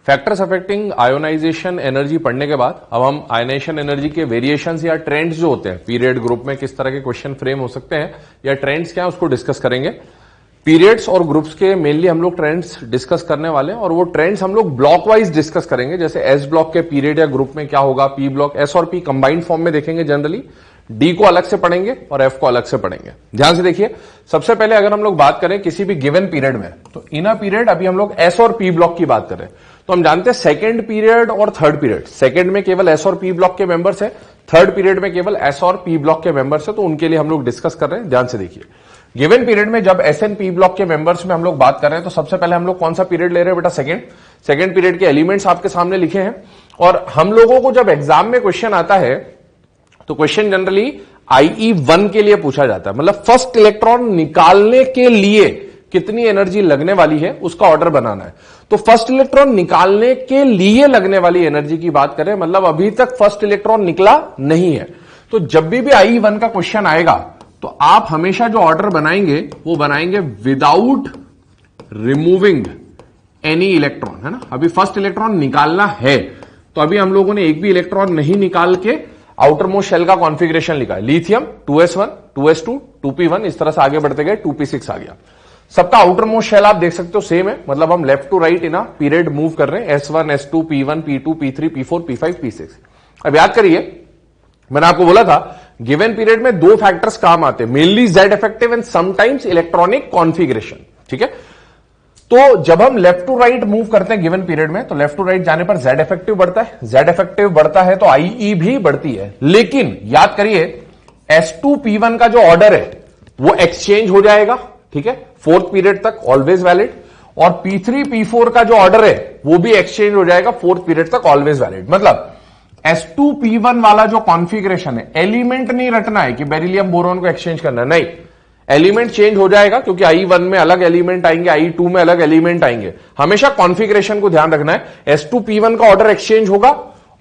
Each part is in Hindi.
फैक्टर्स अफेक्टिंग आयोनाइजेशन एनर्जी पढ़ने के बाद अब हम आयोनाइजेशन एनर्जी के वेरिएशंस या ट्रेंड्स जो होते हैं पीरियड ग्रुप में किस तरह के क्वेश्चन फ्रेम हो सकते हैं या ट्रेंड्स क्या है उसको डिस्कस करेंगे। पीरियड्स और ग्रुप्स के मेनली हम लोग ट्रेंड्स डिस्कस करने वाले हैं और वो ट्रेंड्स हम लोग ब्लॉक वाइज डिस्कस करेंगे। जैसे एस ब्लॉक के पीरियड या ग्रुप में क्या होगा, पी ब्लॉक, एस और पी कंबाइंड फॉर्म में देखेंगे जनरली, डी को अलग से पढ़ेंगे और एफ को अलग से पढ़ेंगे। ध्यान से देखिए, सबसे पहले अगर हम लोग बात करें किसी भी गिवन पीरियड में, तो इन अ पीरियड अभी हम लोग एस और पी ब्लॉक की बात करें तो हम जानते हैं सेकंड पीरियड और थर्ड पीरियड, सेकंड में केवल एस और पी ब्लॉक के मेंबर्स है, थर्ड पीरियड में केवल एस और पी ब्लॉक के मेंबर्स है, तो उनके लिए हम लोग डिस्कस कर रहे हैं। ध्यान से देखिए, गिवन पीरियड में जब एस एंड पी ब्लॉक के मेंबर्स में हम लोग बात कर रहे हैं तो सबसे पहले हम लोग कौन सा पीरियड ले रहे हैं बेटा, सेकंड पीरियड के एलिमेंट्स आपके सामने लिखे हैं। और हम लोगों को जब एग्जाम में क्वेश्चन आता है तो क्वेश्चन जनरली IE1 के लिए पूछा जाता है, मतलब फर्स्ट इलेक्ट्रॉन निकालने के लिए कितनी एनर्जी लगने वाली है उसका ऑर्डर बनाना है। तो फर्स्ट इलेक्ट्रॉन निकालने के लिए लगने वाली एनर्जी की बात करें, मतलब अभी तक फर्स्ट इलेक्ट्रॉन निकला नहीं है, तो जब भी IE1 का क्वेश्चन आएगा तो आप हमेशा जो ऑर्डर बनाएंगे वो बनाएंगे विदाउट रिमूविंग एनी इलेक्ट्रॉन, है ना। अभी फर्स्ट इलेक्ट्रॉन निकालना है तो अभी हम लोगों ने एक भी इलेक्ट्रॉन नहीं निकाल के आउटर मोस्ट शेल का कॉन्फ़िगरेशन लिखा है। लिथियम 2s1, 2s2, 2p1, इस तरह से आगे बढ़ते गए 2p6 आ गया। सबका आउटर मोस्ट शेल आप देख सकते हो सेम है, मतलब हम left to right in a period move कर रहे हैं, S1, S2, P1, P2, P3, P4, P5, P6। अब याद करिए, मैंने आपको बोला था गिवन पीरियड में दो फैक्टर्स काम आते हैं, mainly Z effective and sometimes electronic configuration, ठीक है। तो जब हम लेफ्ट टू राइट मूव करते हैं गिवन पीरियड में तो लेफ्ट टू राइट जाने पर जेड इफेक्टिव बढ़ता है, जेड इफेक्टिव बढ़ता है तो IE भी बढ़ती है। लेकिन याद करिए S2P1 का जो ऑर्डर है वो एक्सचेंज हो जाएगा, ठीक है, फोर्थ पीरियड तक ऑलवेज वैलिड, और P3P4 का जो ऑर्डर है वो भी एक्सचेंज हो जाएगा फोर्थ पीरियड तक ऑलवेज वैलिड। मतलब S2P1 वाला जो कॉन्फ़िगरेशन है, एलिमेंट नहीं रटना है कि बेरिलियम बोरॉन को एक्सचेंज करना, नहीं, एलिमेंट चेंज हो जाएगा क्योंकि I1 में अलग एलिमेंट आएंगे, I2 में अलग एलिमेंट आएंगे। हमेशा कॉन्फ़िगरेशन को ध्यान रखना है। S2P1 का ऑर्डर एक्सचेंज होगा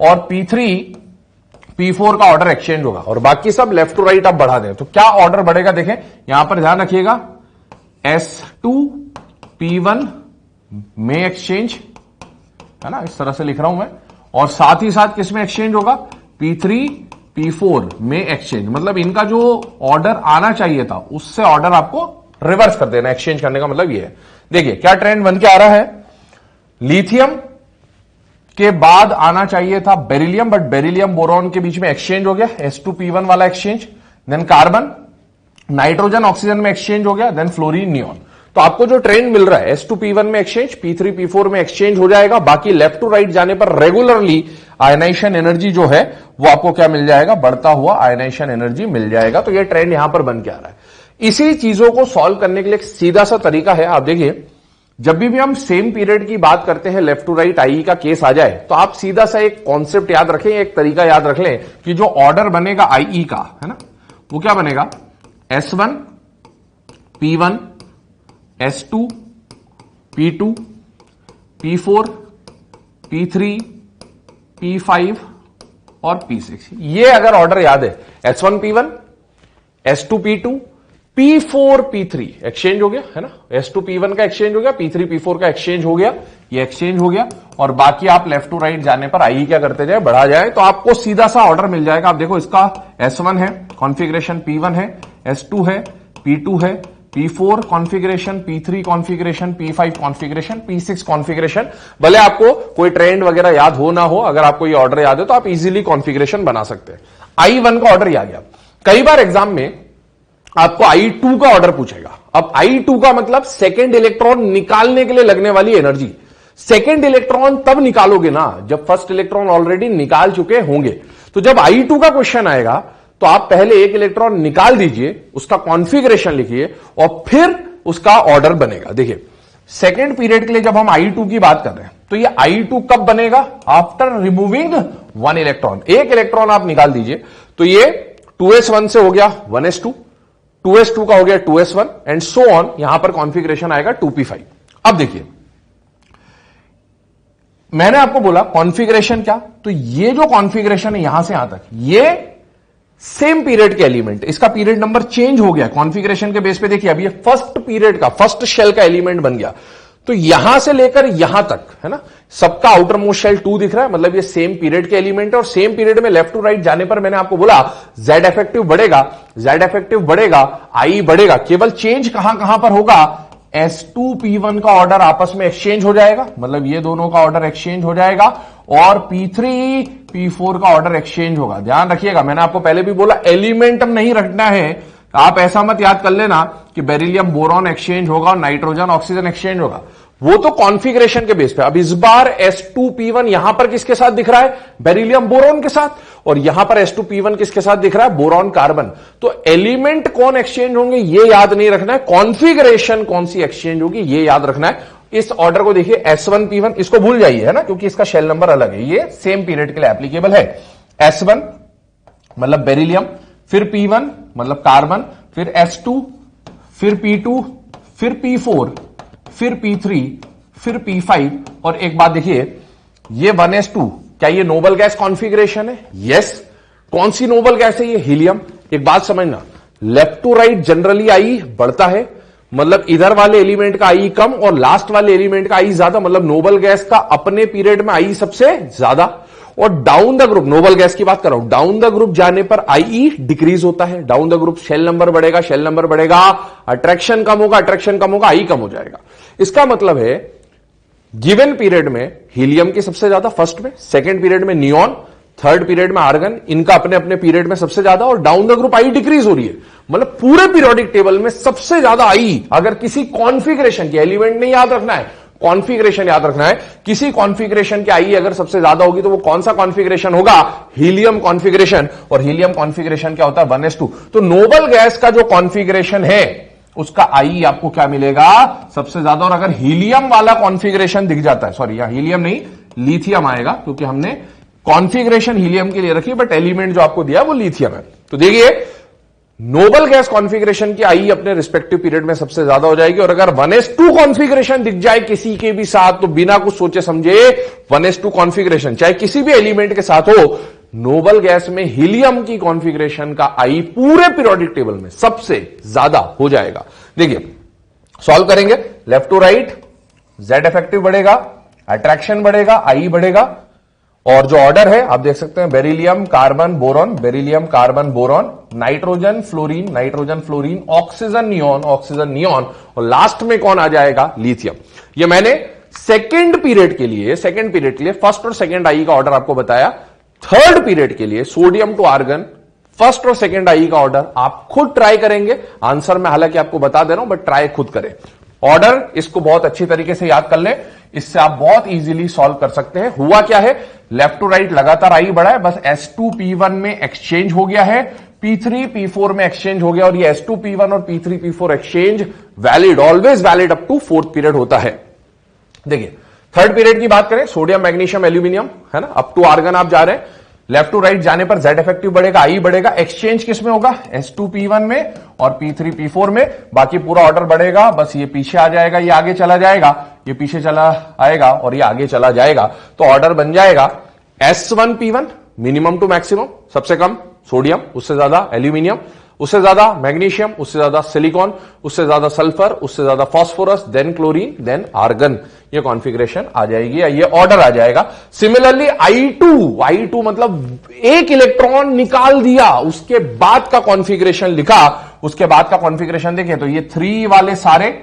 और P3P4 का ऑर्डर एक्सचेंज होगा और बाकी सब लेफ्ट टू राइट आप बढ़ा दें तो क्या ऑर्डर बढ़ेगा देखें, यहां पर ध्यान रखिएगा, S2P1 में एक्सचेंज, है ना, इस तरह से लिख रहा हूं मैं, और साथ ही साथ किसमें एक्सचेंज होगा, P3P4 में एक्सचेंज। मतलब इनका जो ऑर्डर आना चाहिए था उससे ऑर्डर आपको रिवर्स कर देना, एक्सचेंज करने का मतलब ये है। देखिए क्या ट्रेंड बन के आ रहा है, लिथियम के बाद आना चाहिए था बेरिलियम, बट बेरिलियम बोरॉन के बीच में एक्सचेंज हो गया, S2P1 वाला exchange, then carbon nitrogen oxygen में एक्सचेंज हो गया, देन फ्लोरीन नियॉन। तो आपको जो ट्रेंड मिल रहा है S2P1 में एक्सचेंज, P3P4 में एक्सचेंज हो जाएगा, बाकी लेफ्ट टू राइट जाने पर रेगुलरली आयनाइजेशन एनर्जी जो है वो आपको क्या मिल जाएगा, बढ़ता हुआ आयनाइजेशन एनर्जी मिल जाएगा। तो ये ट्रेंड यहां पर बन के आ रहा है। इसी चीजों को सॉल्व करने के लिए एक सीधा सा तरीका है, आप देखिए, जब भी हम सेम पीरियड की बात करते हैं, लेफ्ट टू राइट IE का केस आ जाए तो आप सीधा सा एक कॉन्सेप्ट याद रखें, एक तरीका याद रख लें कि जो ऑर्डर बनेगा IE का, है ना, वो क्या बनेगा, S1, P1, S2, P2, P4, P3, P5 और P6। ये अगर ऑर्डर याद है, S1 P1, S2 P2, P4 P3 exchange हो गया, है ना, S2 P1 का एक्सचेंज हो गया, P3 P4 का एक्सचेंज हो गया, ये एक्सचेंज हो गया, और बाकी आप लेफ्ट टू राइट जाने पर IE क्या करते जाए, बढ़ा जाए, तो आपको सीधा सा ऑर्डर मिल जाएगा। आप देखो, इसका S1 है कॉन्फ़िगरेशन, P1 है, S2 है, P2 है, P4 configuration, P3 configuration, P5 configuration, P6 configuration. भले आपको कोई ट्रेंड वगैरह याद हो ना हो, अगर आपको ये ऑर्डर याद है तो आप इजीली कॉन्फ़िगरेशन बना सकते हैं। I1 का ऑर्डर याद गया। कई बार एग्जाम में आपको I2 का ऑर्डर पूछेगा। अब I2 का मतलब सेकेंड इलेक्ट्रॉन निकालने के लिए लगने वाली एनर्जी। सेकेंड इलेक्ट्रॉन तब निकालोगे ना जब फर्स्ट इलेक्ट्रॉन ऑलरेडी निकाल चुके होंगे। तो जब I2 का क्वेश्चन आएगा तो आप पहले एक इलेक्ट्रॉन निकाल दीजिए, उसका कॉन्फ़िगरेशन लिखिए और फिर उसका ऑर्डर बनेगा। देखिए, सेकेंड पीरियड के लिए जब हम I2 की बात कर रहे हैं तो ये I2 कब बनेगा, आफ्टर रिमूविंग वन इलेक्ट्रॉन। एक इलेक्ट्रॉन आप निकाल दीजिए तो ये 2s1 से हो गया 1s2, 2s2 का हो गया 2s1 एंड सो ऑन, यहां पर कॉन्फ़िगरेशन आएगा 2p5। अब देखिए, मैंने आपको बोला कॉन्फ़िगरेशन क्या, तो ये जो कॉन्फ़िगरेशन है यहां से यहां तक, ये सेम पीरियड के एलिमेंट, इसका पीरियड नंबर चेंज हो गया कॉन्फ़िगरेशन के बेस पे। देखिए, अब ये फर्स्ट पीरियड का, फर्स्ट शेल का एलिमेंट बन गया, तो यहां से लेकर यहां तक है ना, सबका आउटर मोस्ट शेल 2 दिख रहा है, मतलब ये सेम पीरियड के एलिमेंट है। और सेम पीरियड में लेफ्ट टू राइट जाने पर मैंने आपको बोला जेड इफेक्टिव बढ़ेगा, जेड इफेक्टिव बढ़ेगा, आई बढ़ेगा। केवल चेंज कहां कहां पर होगा, S2P1 का ऑर्डर आपस में एक्सचेंज हो जाएगा, मतलब ये दोनों का ऑर्डर एक्सचेंज हो जाएगा, और P3P4 का ऑर्डर एक्सचेंज होगा। ध्यान रखिएगा, मैंने आपको पहले भी बोला एलिमेंट नहीं रखना है। आप ऐसा मत याद कर लेना कि बेरिलियम बोरॉन एक्सचेंज होगा और नाइट्रोजन ऑक्सीजन एक्सचेंज होगा, वो तो कॉन्फ़िगरेशन के बेस पे। अब इस बार S2P1 यहां पर किसके साथ दिख रहा है, बेरिलियम बोरॉन के साथ, और यहां पर S2P1 किसके साथ दिख रहा है, बोरॉन कार्बन। तो एलिमेंट कौन एक्सचेंज होंगे ये याद नहीं रखना है, कॉन्फ़िगरेशन कौन सी एक्सचेंज होगी ये याद रखना है। इस ऑर्डर को देखिए S1P1, इसको भूल जाइए है ना, क्योंकि इसका शेल नंबर अलग है, ये सेम पीरियड के लिए एप्लीकेबल है। S1 मतलब बेरिलियम, फिर P1 मतलब कार्बन, फिर S2, फिर P2, फिर P4, फिर P3, फिर P5। और एक बात देखिए, ये 1s2 क्या ये नोबल गैस कॉन्फ़िगरेशन है? यस। कौन सी नोबल गैस है ये? हीलियम। एक बात समझना, left to right generally I बढ़ता है, मतलब इधर वाले एलिमेंट का आई कम और लास्ट वाले एलिमेंट का आई ज्यादा, मतलब नोबल गैस का अपने पीरियड में आई सबसे ज्यादा। और down the group, noble gas की बात कर रहा हूं, डाउन द ग्रुप जाने पर आई डिक्रीज होता है। Down the group shell number बढ़ेगा, शेल नंबर बढ़ेगा, अट्रैक्शन कम होगा, अट्रैक्शन कम होगा, आई कम हो जाएगा। इसका मतलब है गिवन पीरियड में हीलियम की सबसे ज्यादा फर्स्ट में, सेकेंड पीरियड में नियॉन, थर्ड पीरियड में आर्गन, इनका अपने अपने पीरियड में सबसे ज्यादा, और down the group I decrease हो रही है। मतलब पूरे पीरियोडिक टेबल में सबसे ज्यादा आई, अगर किसी कॉन्फ़िगरेशन की, एलिमेंट नहीं याद रखना है, कॉन्फ़िगरेशन याद रखना है, किसी कॉन्फ़िगरेशन की आई अगर सबसे ज्यादा होगी तो वो कौन सा कॉन्फ़िगरेशन होगा? Helium configuration. और हीलियम कॉन्फ़िगरेशन क्या होता है? 1s2। तो नोबल गैस का जो कॉन्फ़िगरेशन है उसका आई आपको क्या मिलेगा? सबसे ज्यादा। और अगर हीलियम वाला कॉन्फ़िगरेशन दिख जाता है, सॉरी यहां हीलियम नहीं लिथियम आएगा, क्योंकि हमने कॉन्फ़िगरेशन हीलियम के लिए रखी, बट एलिमेंट जो आपको दिया वो लिथियम है। तो देखिए नोबल गैस कॉन्फ़िगरेशन की आई अपने रिस्पेक्टिव पीरियड में सबसे ज्यादा हो जाएगी। और अगर 1s2 कॉन्फ़िगरेशन दिख जाए किसी के भी साथ, तो बिना कुछ सोचे समझे 1s2 कॉन्फ़िगरेशन चाहे किसी भी एलिमेंट के साथ हो, नोबल गैस में हीलियम की कॉन्फ़िगरेशन का आई पूरे पीरियोडिक टेबल में सबसे ज्यादा हो जाएगा। देखिए सॉल्व करेंगे, left to right, Z effective बढ़ेगा, अट्रैक्शन बढ़ेगा, आई बढ़ेगा। और जो ऑर्डर है आप देख सकते हैं, beryllium carbon boron, beryllium carbon boron, nitrogen fluorine, nitrogen fluorine, oxygen neon, oxygen neon, और लास्ट में कौन आ जाएगा? लिथियम। ये मैंने सेकेंड पीरियड के लिए फर्स्ट और सेकेंड आई का ऑर्डर आपको बताया। थर्ड पीरियड के लिए सोडियम टू आर्गन, फर्स्ट और सेकेंड आई का ऑर्डर आप खुद ट्राई करेंगे। आंसर मैं हालांकि आपको बता दे रहा हूं, बट ट्राई खुद करें। ऑर्डर इसको बहुत अच्छी तरीके से याद कर लें, इससे आप बहुत इजीली सॉल्व कर सकते हैं। हुआ क्या है, लेफ्ट टू राइट लगातार आई बढ़ा है, बस S2P1 में एक्सचेंज हो गया है, P3P4 में एक्सचेंज हो गया, और ये S2P1 और P3P4 exchange valid, always valid up to fourth period होता है। देखिए थर्ड पीरियड की बात करें, सोडियम मैग्नीशियम एल्यूमिनियम है ना, अप टू आर्गन आप जा रहे हैं, लेफ्ट टू राइट जाने पर जेड इफेक्टिव बढ़ेगा, आई बढ़ेगा, एक्सचेंज किसमें होगा? S2P1 में और P3P4 में। बाकी पूरा ऑर्डर बढ़ेगा, बस ये पीछे आ जाएगा, ये आगे चला जाएगा, ये पीछे चला आएगा और ये आगे चला जाएगा। तो ऑर्डर बन जाएगा S1P1 मिनिमम टू मैक्सिमम, सबसे कम सोडियम, उससे ज्यादा एल्यूमिनियम, उससे ज्यादा मैग्नीशियम, उससे ज्यादा सिलिकॉन, उससे ज्यादा सल्फर, उससे ज्यादा phosphorus, then chlorine, then argon. ये कॉन्फ़िगरेशन आ जाएगी, ये ऑर्डर आ जाएगा। सिमिलरली I2 मतलब एक इलेक्ट्रॉन निकाल दिया, उसके बाद का कॉन्फ़िगरेशन लिखा, उसके बाद का कॉन्फ़िगरेशन देखें तो ये 3 वाले सारे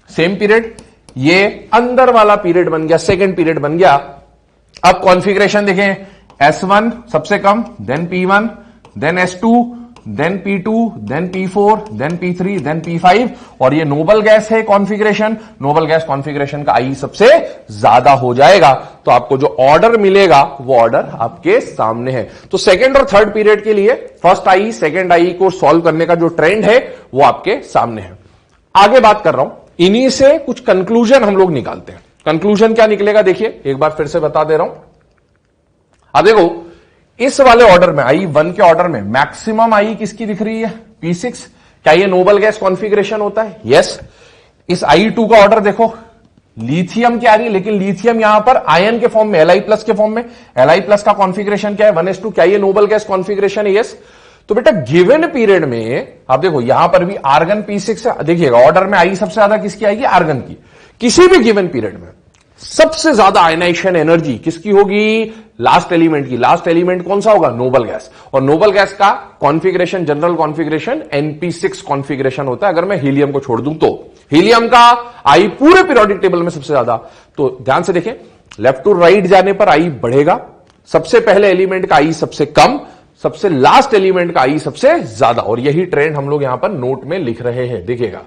सेम पीरियड, ये अंदर वाला पीरियड बन गया, सेकेंड पीरियड बन गया। अब कॉन्फ़िगरेशन देखें, S1 सबसे कम, then P1, then S2, then P2, then P4, then P3, then P5, और ये नोबल गैस है कॉन्फ़िगरेशन, नोबल गैस कॉन्फ़िगरेशन का आई सबसे ज्यादा हो जाएगा। तो आपको जो ऑर्डर मिलेगा वो ऑर्डर आपके सामने है। तो सेकेंड और थर्ड पीरियड के लिए फर्स्ट आई सेकेंड आई को सॉल्व करने का जो ट्रेंड है वो आपके सामने है। आगे बात कर रहा हूं, इन्हीं से कुछ कंक्लूजन हम लोग निकालते हैं। कंक्लूजन क्या निकलेगा देखिए, एक बार फिर से बता दे रहा हूं। अब देखो इस वाले ऑर्डर में, I1 के ऑर्डर में मैक्सिमम आई किसकी दिख रही है? P6। क्या ये नोबल गैस कॉन्फ़िगरेशन होता है? यस। इस I2 का ऑर्डर देखो, लिथियम की आ रही है, लेकिन लिथियम यहां पर आयन के फॉर्म में, Li+ के फॉर्म में। Li+ का कॉन्फ़िगरेशन क्या है? 1s2। क्या ये नोबल गैस कॉन्फ़िगरेशन है? यस। तो बेटा गिवन पीरियड में आप देखो यहां पर भी आर्गन P6 है। देखिएगा ऑर्डर में आई सबसे ज्यादा किसकी आएगी? आर्गन की। किसी भी गिवन पीरियड में सबसे ज्यादा आयनाइजेशन एनर्जी किसकी होगी? लास्ट एलिमेंट की। लास्ट एलिमेंट कौन सा होगा? Noble gas. और नोबल गैस का configuration, general configuration np6 configuration होता है। अगर मैं हीलियम को छोड़ दूं तो हीलियम का आई पूरे पीरियोडिक टेबल में सबसे ज्यादा। तो ध्यान से देखें, लेफ्ट टू राइट जाने पर आई बढ़ेगा। सबसे पहले एलिमेंट का आई सबसे कम, सबसे लास्ट एलिमेंट का आई सबसे ज्यादा। और यही ट्रेंड हम लोग यहां पर नोट में लिख रहे हैं, देखिएगा।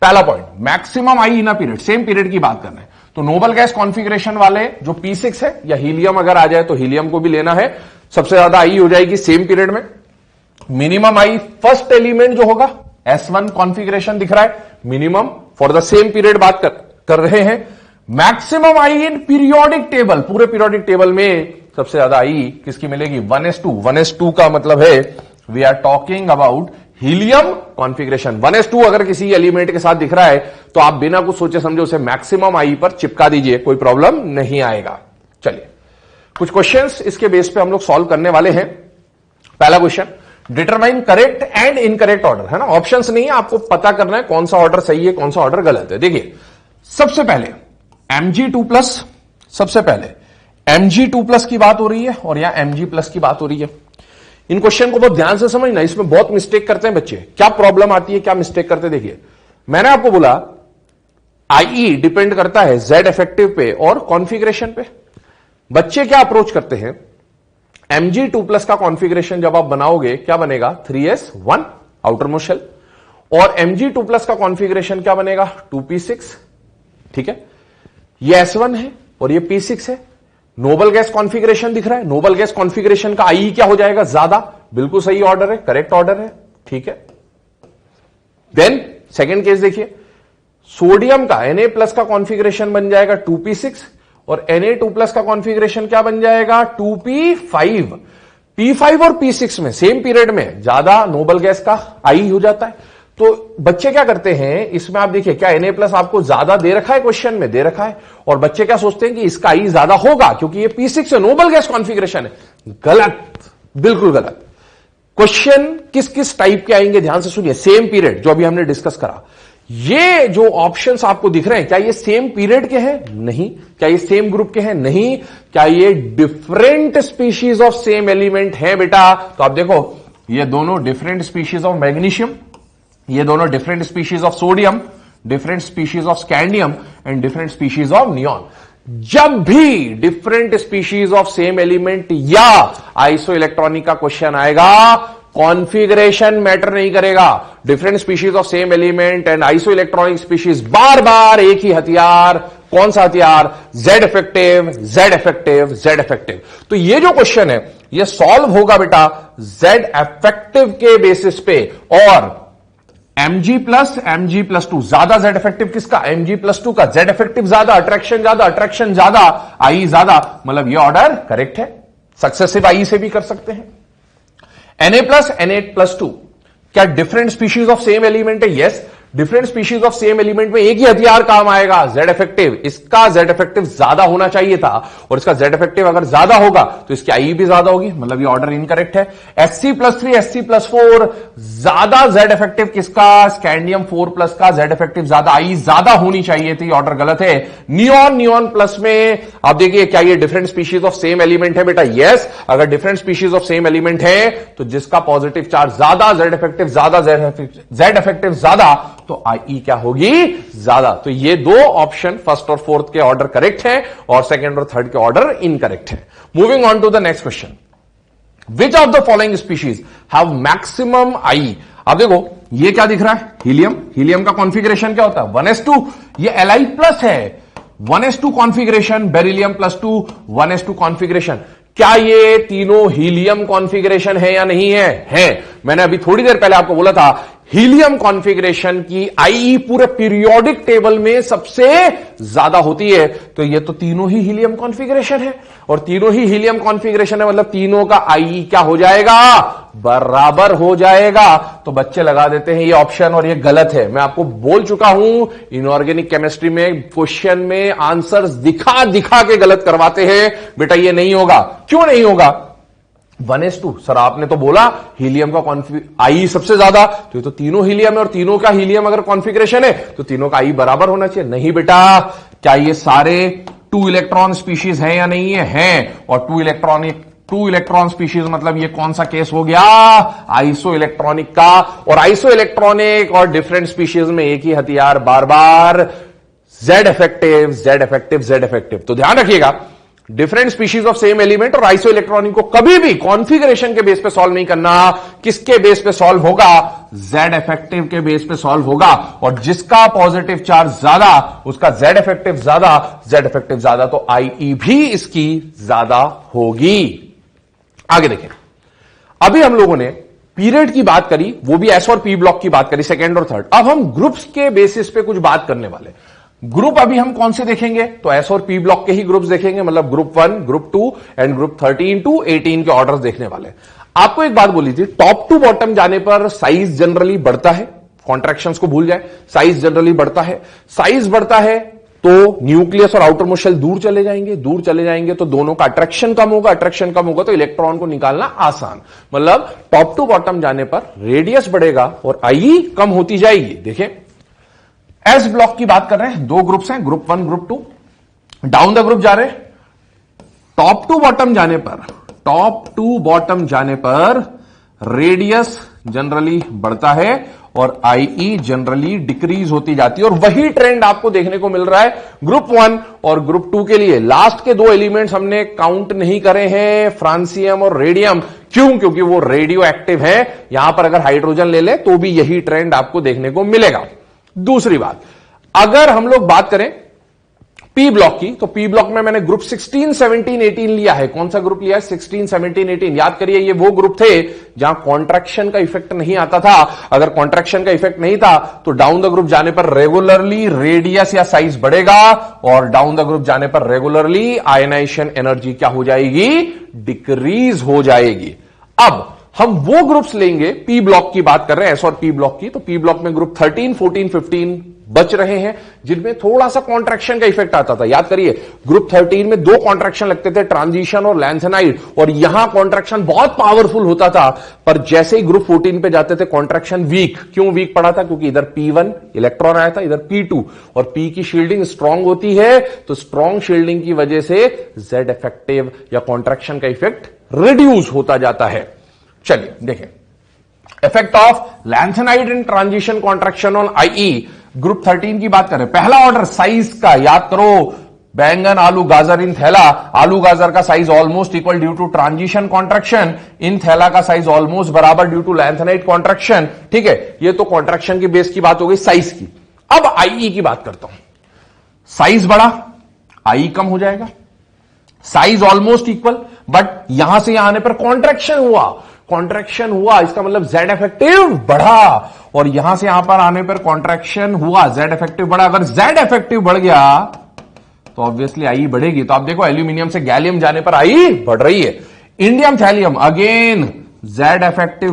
पहला point, maximum I in a period, same period की बात कर रहे हैं। तो नोबल गैस कॉन्फ़िगरेशन वाले जो P6 है, या हीलियम अगर आ जाए तो हीलियम को भी लेना है, सबसे ज्यादा आई हो जाएगी सेम पीरियड में। मिनिमम आई फर्स्ट एलिमेंट जो होगा, S1 कॉन्फ़िगरेशन दिख रहा है, minimum for the same period बात कर रहे हैं। Maximum I in periodic table, पूरे पीरियोडिक टेबल में सबसे ज्यादा आई किसकी मिलेगी? 1s2। 1s2 का मतलब है we are talking about helium configuration. 1s2 अगर किसी एलिमेंट के साथ दिख रहा है तो आप बिना कुछ सोचे समझे उसे मैक्सिमम आई पर चिपका दीजिए, कोई प्रॉब्लम नहीं आएगा। चलिए, कुछ क्वेश्चंस इसके बेस पे हम लोग सॉल्व करने वाले हैं। पहला question, determine correct and incorrect order, है ना। ऑप्शंस नहीं है, आपको पता करना है कौन सा ऑर्डर सही है, कौन सा ऑर्डर गलत है। देखिए, सबसे पहले Mg2+, सबसे पहले Mg2+ की बात हो रही है और यहां Mg+ की बात हो रही है। इन क्वेश्चन को बहुत ध्यान से समझना, इसमें बहुत मिस्टेक करते हैं बच्चे। क्या प्रॉब्लम आती है, क्या मिस्टेक करते हैं? देखिए, मैंने आपको बोला आईई डिपेंड करता है जेड इफेक्टिव पे और कॉन्फ़िगरेशन पे। बच्चे क्या अप्रोच करते हैं, Mg2+ का कॉन्फ़िगरेशन जब आप बनाओगे क्या बनेगा? 3s1 outer most shell. और Mg2+ का कॉन्फ़िगरेशन क्या बनेगा? 2p6। ठीक है, ये S1 है और ये P6 है। नोबल गैस कॉन्फ़िगरेशन दिख रहा है, नोबल गैस कॉन्फ़िगरेशन का आई क्या हो जाएगा? ज्यादा। बिल्कुल सही ऑर्डर है, करेक्ट ऑर्डर है। ठीक है, देन सेकेंड केस देखिए, सोडियम का Na+ का कॉन्फ़िगरेशन बन जाएगा 2p6 और Na2+ का कॉन्फ़िगरेशन क्या बन जाएगा? 2p5। P5 और P6 में सेम पीरियड में ज्यादा नोबल गैस का आई हो जाता है। तो बच्चे क्या करते हैं, इसमें आप देखिए क्या Na+ आपको ज्यादा दे रखा है, क्वेश्चन में दे रखा है, और बच्चे क्या सोचते हैं कि इसका आई ज्यादा होगा क्योंकि ये P6 से नोबल गैस कॉन्फ़िगरेशन है। गलत, बिल्कुल गलत। क्वेश्चन किस किस टाइप के आएंगे ध्यान से सुनिए। सेम पीरियड जो अभी हमने डिस्कस करा, ये जो ऑप्शंस आपको दिख रहे हैं क्या ये सेम पीरियड के हैं? नहीं। क्या ये सेम ग्रुप के हैं? नहीं। क्या ये different species of same element है बेटा? तो आप देखो, ये दोनों डिफरेंट स्पीशीज ऑफ मैग्नीशियम, ये दोनों different species of sodium, different species of scandium and different species of neon. जब भी different species of same element या आइसो इलेक्ट्रॉनिक का क्वेश्चन आएगा, कॉन्फ़िगरेशन मैटर नहीं करेगा। Different species of same element and isoelectronic species, बार बार एक ही हथियार। कौन सा हथियार? Z effective, Z effective, Z effective. तो ये जो क्वेश्चन है ये सॉल्व होगा बेटा जेड इफेक्टिव के बेसिस पे। और Mg+2 ज्यादा जेड इफेक्टिव किसका? Mg+2 का। जेड इफेक्टिव ज्यादा, अट्रैक्शन ज्यादा, अट्रैक्शन ज्यादा, आई ज्यादा, मतलब ये ऑर्डर करेक्ट है। सक्सेसिव आई से भी कर सकते हैं। Na+ Na+2 क्या different species of same element है? Yes. Different species of same element में एक ही हथियार काम आएगा, जेड इफेक्टिव। इसका जेड इफेक्टिव ज्यादा होना चाहिए था और इसका जेड इफेक्टिव अगर ज्यादा होगा तो इसकी आई भी ज्यादा होगी, मतलब ये ऑर्डर इनकरेक्ट है। Sc+3 Sc+4 ज्यादा जेड इफेक्टिव किसका? स्कैंडियम 4+ का जेड इफेक्टिव ज्यादा, आई ज्यादा होनी चाहिए थी, ऑर्डर गलत है। नियॉन, नियॉन प्लस में आप देखिए क्या ये different species of same element है बेटा? यस। अगर different species of same element है तो जिसका पॉजिटिव चार्ज ज्यादा, जेड इफेक्टिव ज्यादा, जेड इफेक्टिव ज्यादा, तो आई क्या होगी? ज्यादा। तो ये दो ऑप्शन फर्स्ट और फोर्थ के ऑर्डर करेक्ट है और सेकंड और थर्ड के ऑर्डर इनकरेक्ट है। Moving on to the next question, which of the following species have maximum I? अब देखो ये क्या दिख रहा है? हीलियम। हीलियम का कॉन्फ़िगरेशन क्या होता है? 1s2। ये Li+ है, 1s2 configuration. Beryllium +2 1s2 configuration. क्या ये तीनों हीलियम कॉन्फ़िगरेशन है या नहीं है? है। मैंने अभी थोड़ी देर पहले आपको बोला था हीलियम कॉन्फ़िगरेशन की आई पूरे पीरियोडिक टेबल में सबसे ज्यादा होती है। तो ये तो तीनों ही हीलियम कॉन्फ़िगरेशन है और तीनों ही हीलियम कॉन्फ़िगरेशन है, मतलब तीनों का आई क्या हो जाएगा? बराबर हो जाएगा। तो बच्चे लगा देते हैं ये ऑप्शन और ये गलत है। मैं आपको बोल चुका हूं इनऑर्गेनिक केमिस्ट्री में क्वेश्चन में आंसर्स दिखा दिखा के गलत करवाते हैं बेटा, ये नहीं होगा। क्यों नहीं होगा? 1:2। सर आपने तो बोला हीलियम का आई सबसे ज्यादा, तो ये तो तीनों हीलियम है और तीनों का हीलियम अगर कॉन्फ़िगरेशन है तो तीनों का आई बराबर होना चाहिए। नहीं बेटा, क्या ये सारे 2 इलेक्ट्रॉन स्पीशीज हैं या नहीं है? हैं। और 2 इलेक्ट्रॉन स्पीशीज मतलब ये कौन सा केस हो गया? आइसो इलेक्ट्रॉनिक का। और आइसो इलेक्ट्रॉनिक और डिफरेंट स्पीशीज में एक ही हथियार बार बार, Z effective, Z effective, Z effective. तो ध्यान रखिएगा, different species of same element और आइसो इलेक्ट्रॉनिक को कभी भी कॉन्फ़िगरेशन के बेस पे सॉल्व नहीं करना। किसके बेस पे सॉल्व होगा? Z इफेक्टिव के बेस पे सॉल्व होगा। और जिसका पॉजिटिव चार्ज ज्यादा उसका Z इफेक्टिव ज्यादा, Z इफेक्टिव ज्यादा तो IE भी इसकी ज्यादा होगी। आगे देखें, अभी हम लोगों ने पीरियड की बात करी, वो भी S और P ब्लॉक की बात करी, सेकेंड और थर्ड। अब हम ग्रुप्स के बेसिस पे कुछ बात करने वाले। ग्रुप अभी हम कौन से देखेंगे? तो S और P ब्लॉक के ही ग्रुप्स देखेंगे, मतलब group 1, group 2 and group 13 to 18 के ऑर्डर्स देखने वाले। आपको एक बात बोली थी, टॉप टू बॉटम जाने पर साइज जनरली बढ़ता है। कॉन्ट्रैक्शंस को भूल जाए, साइज जनरली बढ़ता है। साइज बढ़ता है तो न्यूक्लियस और आउटर मोस्ट शेल दूर चले जाएंगे, दूर चले जाएंगे तो दोनों का अट्रैक्शन कम होगा, अट्रैक्शन कम होगा तो इलेक्ट्रॉन को निकालना आसान। मतलब टॉप टू बॉटम जाने पर रेडियस बढ़ेगा और आई कम होती जाएगी। देखें, एस ब्लॉक की बात कर रहे हैं, 2 ग्रुप्स हैं, group 1, group 2। Down the group जा रहे हैं, टॉप टू बॉटम जाने पर रेडियस जनरली बढ़ता है और आईई जनरली डिक्रीज होती जाती है। और वही ट्रेंड आपको देखने को मिल रहा है ग्रुप 1 और ग्रुप 2 के लिए। लास्ट के 2 एलिमेंट्स हमने काउंट नहीं करे हैं, फ्रांसियम और रेडियम। क्यों? क्योंकि वो रेडियो एक्टिव है। यहां पर अगर हाइड्रोजन ले ले तो भी यही ट्रेंड आपको देखने को मिलेगा। दूसरी बात, अगर हम लोग बात करें पी ब्लॉक की, तो पी ब्लॉक में मैंने ग्रुप 16, 17, 18 लिया है। कौन सा ग्रुप लिया है? 16, 17, 18। याद करिए, ये वो ग्रुप थे जहां कॉन्ट्रैक्शन का इफेक्ट नहीं आता था। अगर कॉन्ट्रैक्शन का इफेक्ट नहीं था तो डाउन द ग्रुप जाने पर रेगुलरली रेडियस या साइज बढ़ेगा और डाउन द ग्रुप जाने पर रेगुलरली आयनाइजेशन एनर्जी क्या हो जाएगी? डिक्रीज हो जाएगी। अब हम वो ग्रुप्स लेंगे, पी ब्लॉक की बात कर रहे हैं, एस और पी ब्लॉक की। तो पी ब्लॉक में ग्रुप 13, 14, 15 बच रहे हैं जिनमें थोड़ा सा कॉन्ट्रैक्शन का इफेक्ट आता था। याद करिए, ग्रुप 13 में 2 कॉन्ट्रैक्शन लगते थे, ट्रांजिशन और लैंथेनाइड, और यहां कॉन्ट्रैक्शन बहुत पावरफुल होता था। पर जैसे ही ग्रुप 14 पे जाते थे कॉन्ट्रैक्शन वीक। क्यों वीक पड़ा था? क्योंकि इधर P1 इलेक्ट्रॉन आया था, इधर P2, और P की शील्डिंग स्ट्रांग होती है, तो स्ट्रांग शील्डिंग की वजह से Z इफेक्टिव या कॉन्ट्रैक्शन का इफेक्ट रिड्यूस होता जाता है। चलिए देखें, effect of lanthanide in transition contraction on IE. Group 13 की बात करें, पहला ऑर्डर साइज का याद करो, बैंगन, आलू, गाजर इन थैला। आलू गाजर का size almost equal due to transition contraction, इन थैला का साइज ऑलमोस्ट बराबर ड्यू टू लैंथेनाइड कॉन्ट्रैक्शन। ठीक है, ये तो कॉन्ट्रैक्शन की बेस की बात हो गई, साइज की। अब आईई की बात करता हूं। साइज बढ़ा, आई कम हो जाएगा। साइज ऑलमोस्ट इक्वल, बट यहां से यहां आने पर कॉन्ट्रैक्शन हुआ, इसका मतलब Z इफेक्टिव बढ़ा, और यहां से यहां पर आने पर कॉन्ट्रैक्शन हुआ, Z इफेक्टिव बढ़ा। अगर Z इफेक्टिव बढ़ गया तो ऑब्वियसली आई बढ़ेगी। तो आप देखो, एल्यूमिनियम से गैलियम जाने पर आई बढ़ रही है। Indium thallium, again Z effective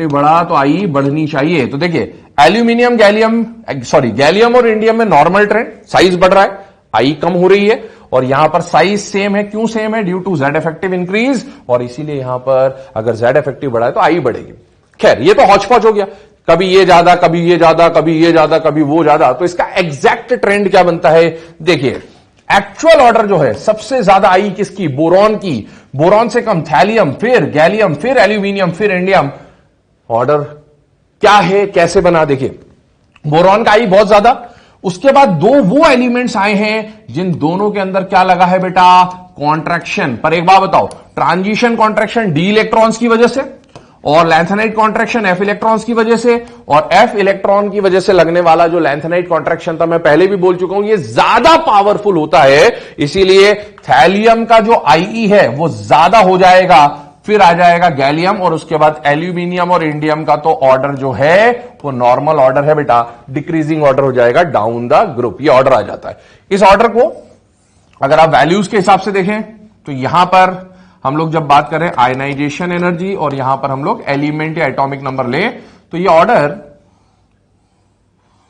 बढ़ा तो आई बढ़नी चाहिए। तो देखिए, एल्यूमिनियम, गैलियम और इंडियम में नॉर्मल ट्रेंड, साइज बढ़ रहा है, आई कम हो रही है, और यहां पर साइज सेम है। क्यों सेम है? Due to Z effective increase, और इसीलिए यहां पर अगर Z इफेक्टिव बढ़ा है तो आई बढ़ेगी। खैर, ये तो हौच पौच हो गया, कभी ये ज्यादा, कभी ये ज्यादा, कभी ये ज्यादा, कभी वो ज्यादा। तो इसका एग्जैक्ट ट्रेंड क्या बनता है? देखिए, एक्चुअल ऑर्डर जो है, सबसे ज्यादा आई किसकी? बोरॉन की। बोरॉन से कम थैलियम, फिर गैलियम, फिर एल्यूमिनियम, फिर इंडियम। ऑर्डर क्या है, कैसे बना? देखिए, बोरॉन का आई बहुत ज्यादा, उसके बाद 2 वो एलिमेंट्स आए हैं जिन दोनों के अंदर क्या लगा है बेटा? कॉन्ट्रैक्शन। पर एक बात बताओ, ट्रांजिशन कॉन्ट्रैक्शन D इलेक्ट्रॉन्स की वजह से, और लैंथेनाइड कॉन्ट्रैक्शन F इलेक्ट्रॉन्स की वजह से, और F इलेक्ट्रॉन की वजह से लगने वाला जो लैंथेनाइड कॉन्ट्रैक्शन था, मैं पहले भी बोल चुका हूं, ये ज्यादा पावरफुल होता है। इसीलिए थैलियम का जो IE है वो ज्यादा हो जाएगा, फिर आ जाएगा गैलियम, और उसके बाद एल्यूमिनियम और इंडियम का तो ऑर्डर जो है वो नॉर्मल ऑर्डर है बेटा, डिक्रीजिंग ऑर्डर हो जाएगा डाउन द ग्रुप। ये ऑर्डर आ जाता है। इस ऑर्डर को अगर आप वैल्यूज के हिसाब से देखें तो यहां पर हम लोग जब बात करें आयनाइजेशन एनर्जी, और यहां पर हम लोग एलिमेंट या एटॉमिक नंबर ले, तो ये ऑर्डर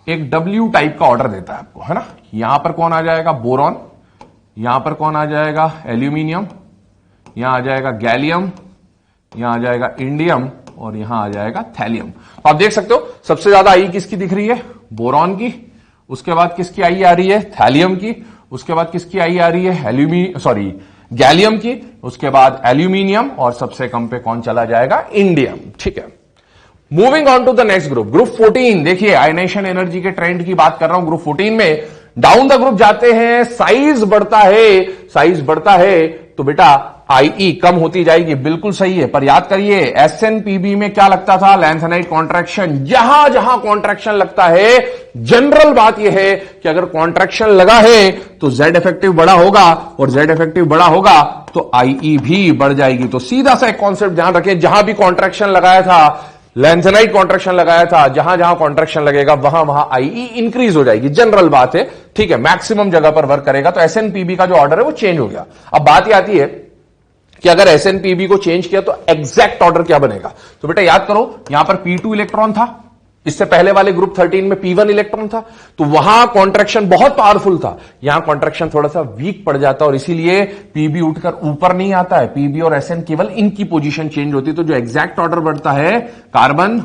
एक W टाइप का ऑर्डर देता है आपको, है ना। यहां पर कौन आ जाएगा? बोरॉन। यहां पर कौन आ जाएगा? एल्यूमिनियम। यहां आ जाएगा गैलियम, यहां आ जाएगा इंडियम और यहां आ जाएगा थैलियम। तो आप देख सकते हो सबसे ज्यादा आई किसकी दिख रही है, बोरॉन की, उसके बाद किसकी आई आ रही है, थैलियम की, उसके बाद किसकी आई आ रही है, गैलियम की, उसके बाद एल्यूमिनियम और सबसे कम पे कौन चला जाएगा, इंडियम। ठीक है, moving on to the next group, group 14। देखिए आयनेशन एनर्जी के ट्रेंड की बात कर रहा हूं। ग्रुप 14 में डाउन द ग्रुप जाते हैं, साइज बढ़ता है तो बेटा आईई कम होती जाएगी, बिल्कुल सही है। पर याद करिए एसएनपीबी में क्या लगता था, लैंथेनाइट कॉन्ट्रैक्शन। जहां जहां कॉन्ट्रैक्शन लगता है, जनरल बात यह है कि अगर कॉन्ट्रैक्शन लगा है तो जेड इफेक्टिव बड़ा होगा, और जेड इफेक्टिव बड़ा होगा तो आईई भी बढ़ जाएगी। तो सीधा सा एक कॉन्सेप्ट ध्यान रखें, जहां भी कॉन्ट्रैक्शन लगाया था, लैंथेनाइट कॉन्ट्रैक्शन लगाया था, जहां जहां कॉन्ट्रैक्शन लगेगा वहां वहां आईई इंक्रीज हो जाएगी, जनरल बात है। ठीक है, मैक्सिमम जगह पर वर्क करेगा। तो एसएनपीबी का जो ऑर्डर है वो चेंज हो गया। अब बात यह आती है कि अगर एसएनपीबी को चेंज किया तो एग्जैक्ट ऑर्डर क्या बनेगा। तो बेटा याद करो, यहां पर P2 इलेक्ट्रॉन था, इससे पहले वाले ग्रुप 13 में P1 इलेक्ट्रॉन था, तो वहां कॉन्ट्रैक्शन बहुत पावरफुल था, यहां कॉन्ट्रैक्शन थोड़ा सा वीक पड़ जाता और इसीलिए पीबी उठकर ऊपर नहीं आता है। पीबी और एसएन केवल इनकी पोजीशन चेंज होती है। तो जो एग्जैक्ट ऑर्डर बढ़ता है, carbon,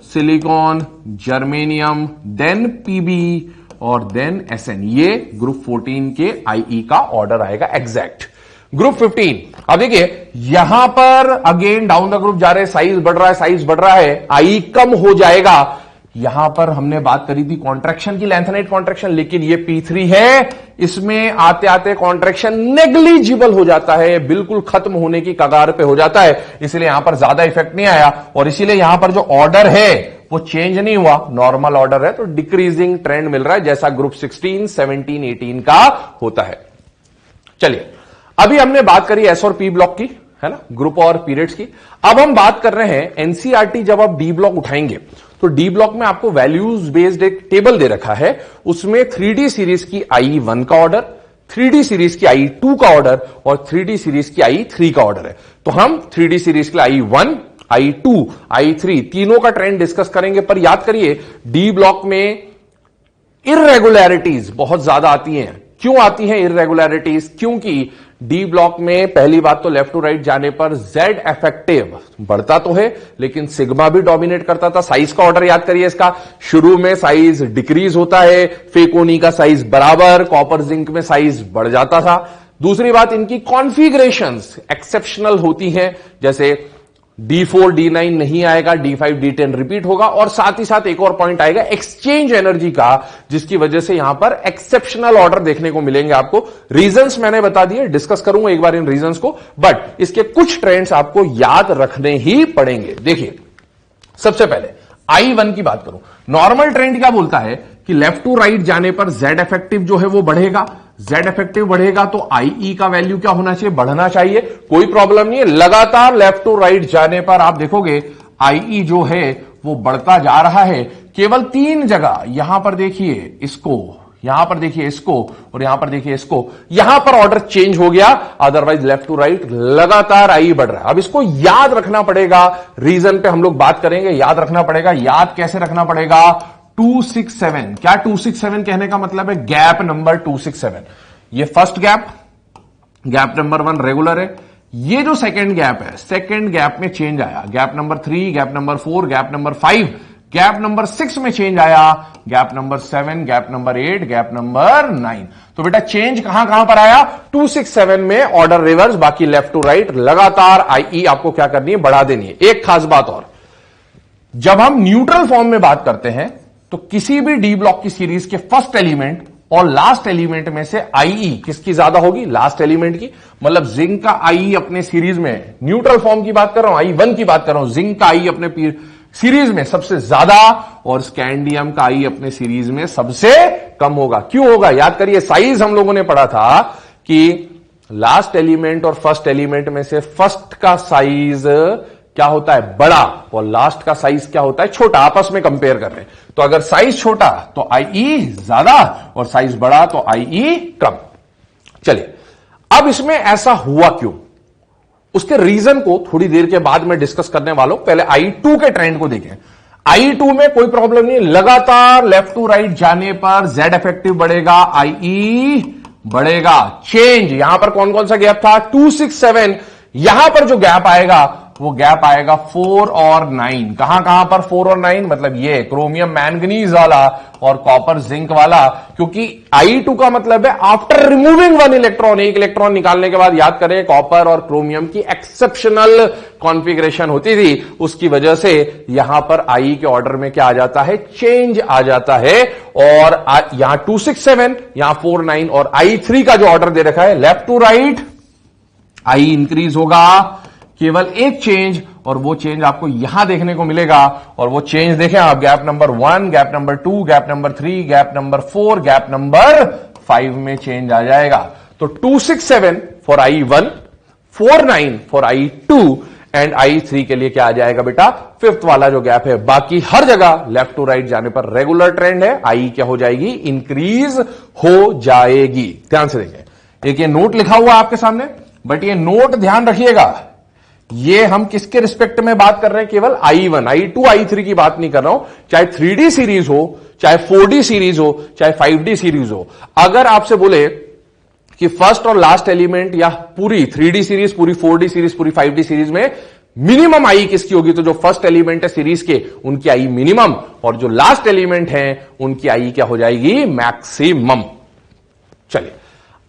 silicon, germanium, then PB और देन एसएन, ये ग्रुप 14 के आईई का ऑर्डर आएगा एग्जैक्ट। ग्रुप 15, अब देखिए यहां पर अगेन डाउन द ग्रुप जा रहे, साइज बढ़ रहा है, आई कम हो जाएगा। यहां पर हमने बात करी थी कॉन्ट्रैक्शन की, लैंथेनाइट कॉन्ट्रैक्शन, लेकिन ये P3 है, इसमें आते आते कॉन्ट्रैक्शन नेग्लिजिबल हो जाता है, बिल्कुल खत्म होने की कगार पे हो जाता है, इसलिए यहां पर ज्यादा इफेक्ट नहीं आया और इसीलिए यहां पर जो ऑर्डर है वो चेंज नहीं हुआ, नॉर्मल ऑर्डर है। तो डिक्रीजिंग ट्रेंड मिल रहा है, जैसा ग्रुप 16, 17, 18 का होता है। चलिए, अभी हमने बात करी एस और पी ब्लॉक की, है ना, ग्रुप और पीरियड्स की। अब हम बात कर रहे हैं एनसीईआरटी, जब आप डी ब्लॉक उठाएंगे तो डी ब्लॉक में आपको वैल्यूज बेस्ड एक टेबल दे रखा है, उसमें 3D सीरीज की I1 का ऑर्डर, 3D सीरीज की I2 का ऑर्डर और 3D सीरीज की I3 का ऑर्डर है। तो हम 3D सीरीज के लिए I1, I2, I3 तीनों का ट्रेंड डिस्कस करेंगे। पर याद करिए डी ब्लॉक में इररेगुलरिटीज बहुत ज्यादा आती हैं। क्यों आती हैं इररेगुलरिटीज? क्योंकि डी ब्लॉक में पहली बात तो लेफ्ट टू राइट जाने पर जेड इफेक्टिव बढ़ता तो है, लेकिन सिग्मा भी डोमिनेट करता था। साइज का ऑर्डर याद करिए इसका, शुरू में साइज डिक्रीज होता है, फेकोनी का साइज बराबर, कॉपर जिंक में साइज बढ़ जाता था। दूसरी बात, इनकी कॉन्फ़िगरेशंस एक्सेप्शनल होती हैं, जैसे D4 D9 नहीं आएगा, D5 D10 रिपीट होगा, और साथ ही साथ एक और पॉइंट आएगा एक्सचेंज एनर्जी का, जिसकी वजह से यहां पर एक्सेप्शनल ऑर्डर देखने को मिलेंगे आपको। रीजंस मैंने बता दिए, डिस्कस करूंगा एक बार इन रीजंस को, बट इसके कुछ ट्रेंड्स आपको याद रखने ही पड़ेंगे। देखिए, सबसे पहले I1 की बात करूं, नॉर्मल ट्रेंड क्या बोलता है कि लेफ्ट टू राइट जाने पर जेड इफेक्टिव जो है वो बढ़ेगा, जेड इफेक्टिव बढ़ेगा तो आईई का वैल्यू क्या होना चाहिए, बढ़ना चाहिए, कोई प्रॉब्लम नहीं है। लगातार लेफ्ट टू राइट जाने पर आप देखोगे आईई जो है वो बढ़ता जा रहा है। केवल 3 जगह, यहां पर देखिए इसको, यहां पर देखिए इसको, और यहां पर देखिए इसको, यहां पर ऑर्डर चेंज हो गया, अदरवाइज लेफ्ट टू राइट लगातार आई बढ़ रहा है। अब इसको याद रखना पड़ेगा, रीजन पे हम लोग बात करेंगे, याद रखना पड़ेगा। याद कैसे रखना पड़ेगा? 267, क्या 267 कहने का मतलब है? Gap number 267। ये first gap, gap number 1 regular है। ये जो सेकंड गैप है, सेकंड गैप में चेंज आया, gap number 3, gap number 4, gap number 5, gap number 6 में चेंज आया, gap number 7, gap number 8, gap number 9। तो बेटा चेंज कहां कहां पर आया? 267 में ऑर्डर रिवर्स, बाकी लेफ्ट टू राइट लगातार आईई आपको क्या करनी है, बढ़ा देनी है। एक खास बात और, जब हम न्यूट्रल फॉर्म में बात करते हैं तो किसी भी डी ब्लॉक की सीरीज के फर्स्ट एलिमेंट और लास्ट एलिमेंट में से आईई किसकी ज्यादा होगी? लास्ट एलिमेंट की। मतलब जिंक का आईई अपने सीरीज में, न्यूट्रल फॉर्म की बात कर रहा हूं, I1 की बात कर रहा हूं, जिंक का आईई अपने सीरीज में सबसे ज्यादा और स्कैंडियम का आई अपने सीरीज में सबसे कम होगा। क्यों होगा? याद करिए, साइज हम लोगों ने पढ़ा था कि लास्ट एलिमेंट और फर्स्ट एलिमेंट में से फर्स्ट का साइज क्या होता है? बड़ा, और लास्ट का साइज क्या होता है? छोटा। आपस में कंपेयर कर रहे हैं, तो अगर साइज छोटा तो आईई ज्यादा और साइज बड़ा तो आईई कम। चलिए, अब इसमें ऐसा हुआ क्यों, उसके रीजन को थोड़ी देर के बाद मैं डिस्कस करने वाला हूं। पहले I2 के ट्रेंड को देखें। I2 में कोई प्रॉब्लम नहीं, लगातार लेफ्ट टू राइट जाने पर जेड इफेक्टिव बढ़ेगा, आईई बढ़ेगा। चेंज यहां पर कौन कौन सा गैप था? 267, यहां पर जो गैप आएगा वो गैप आएगा 4 और 9। कहां पर 4 और 9? मतलब ये क्रोमियम मैंगनीज वाला और कॉपर जिंक वाला, क्योंकि I2 का मतलब है आफ्टर रिमूविंग वन इलेक्ट्रॉन, एक इलेक्ट्रॉन निकालने के बाद याद करें कॉपर और क्रोमियम की एक्सेप्शनल कॉन्फ़िगरेशन होती थी, उसकी वजह से यहां पर I के ऑर्डर में क्या आ जाता है? चेंज आ जाता है। और यहां 267, यहां 4 9 और I3 का जो ऑर्डर दे रखा है left to right, I increase होगा, केवल एक चेंज, और वो चेंज आपको यहां देखने को मिलेगा। और वो चेंज देखें आप, gap number 1, gap number 2, gap number 3, gap number 4, gap number 5 में चेंज आ जाएगा। तो 267 for I1, 49 for I2 and I3 के लिए क्या आ जाएगा बेटा? फिफ्थ वाला जो गैप है। बाकी हर जगह लेफ्ट टू राइट जाने पर रेगुलर ट्रेंड है, I क्या हो जाएगी? इंक्रीज हो जाएगी। ध्यान से देखें, एक ये नोट लिखा हुआ आपके सामने, बट ये नोट ध्यान रखिएगा, ये हम किसके रिस्पेक्ट में बात कर रहे हैं? केवल I1, I2, I3 की बात नहीं कर रहा हूं। चाहे 3D सीरीज हो, चाहे 4D सीरीज हो, चाहे 5D सीरीज हो। अगर आपसे बोले कि फर्स्ट और लास्ट एलिमेंट या पूरी 3D सीरीज, पूरी 4D सीरीज, पूरी 5D सीरीज में मिनिमम I किसकी होगी? तो जो फर्स्ट एलिमेंट है सीरीज के उनकी I मिनिमम, और जो लास्ट एलिमेंट है उनकी I क्या हो जाएगी? मैक्सिमम। चलिए,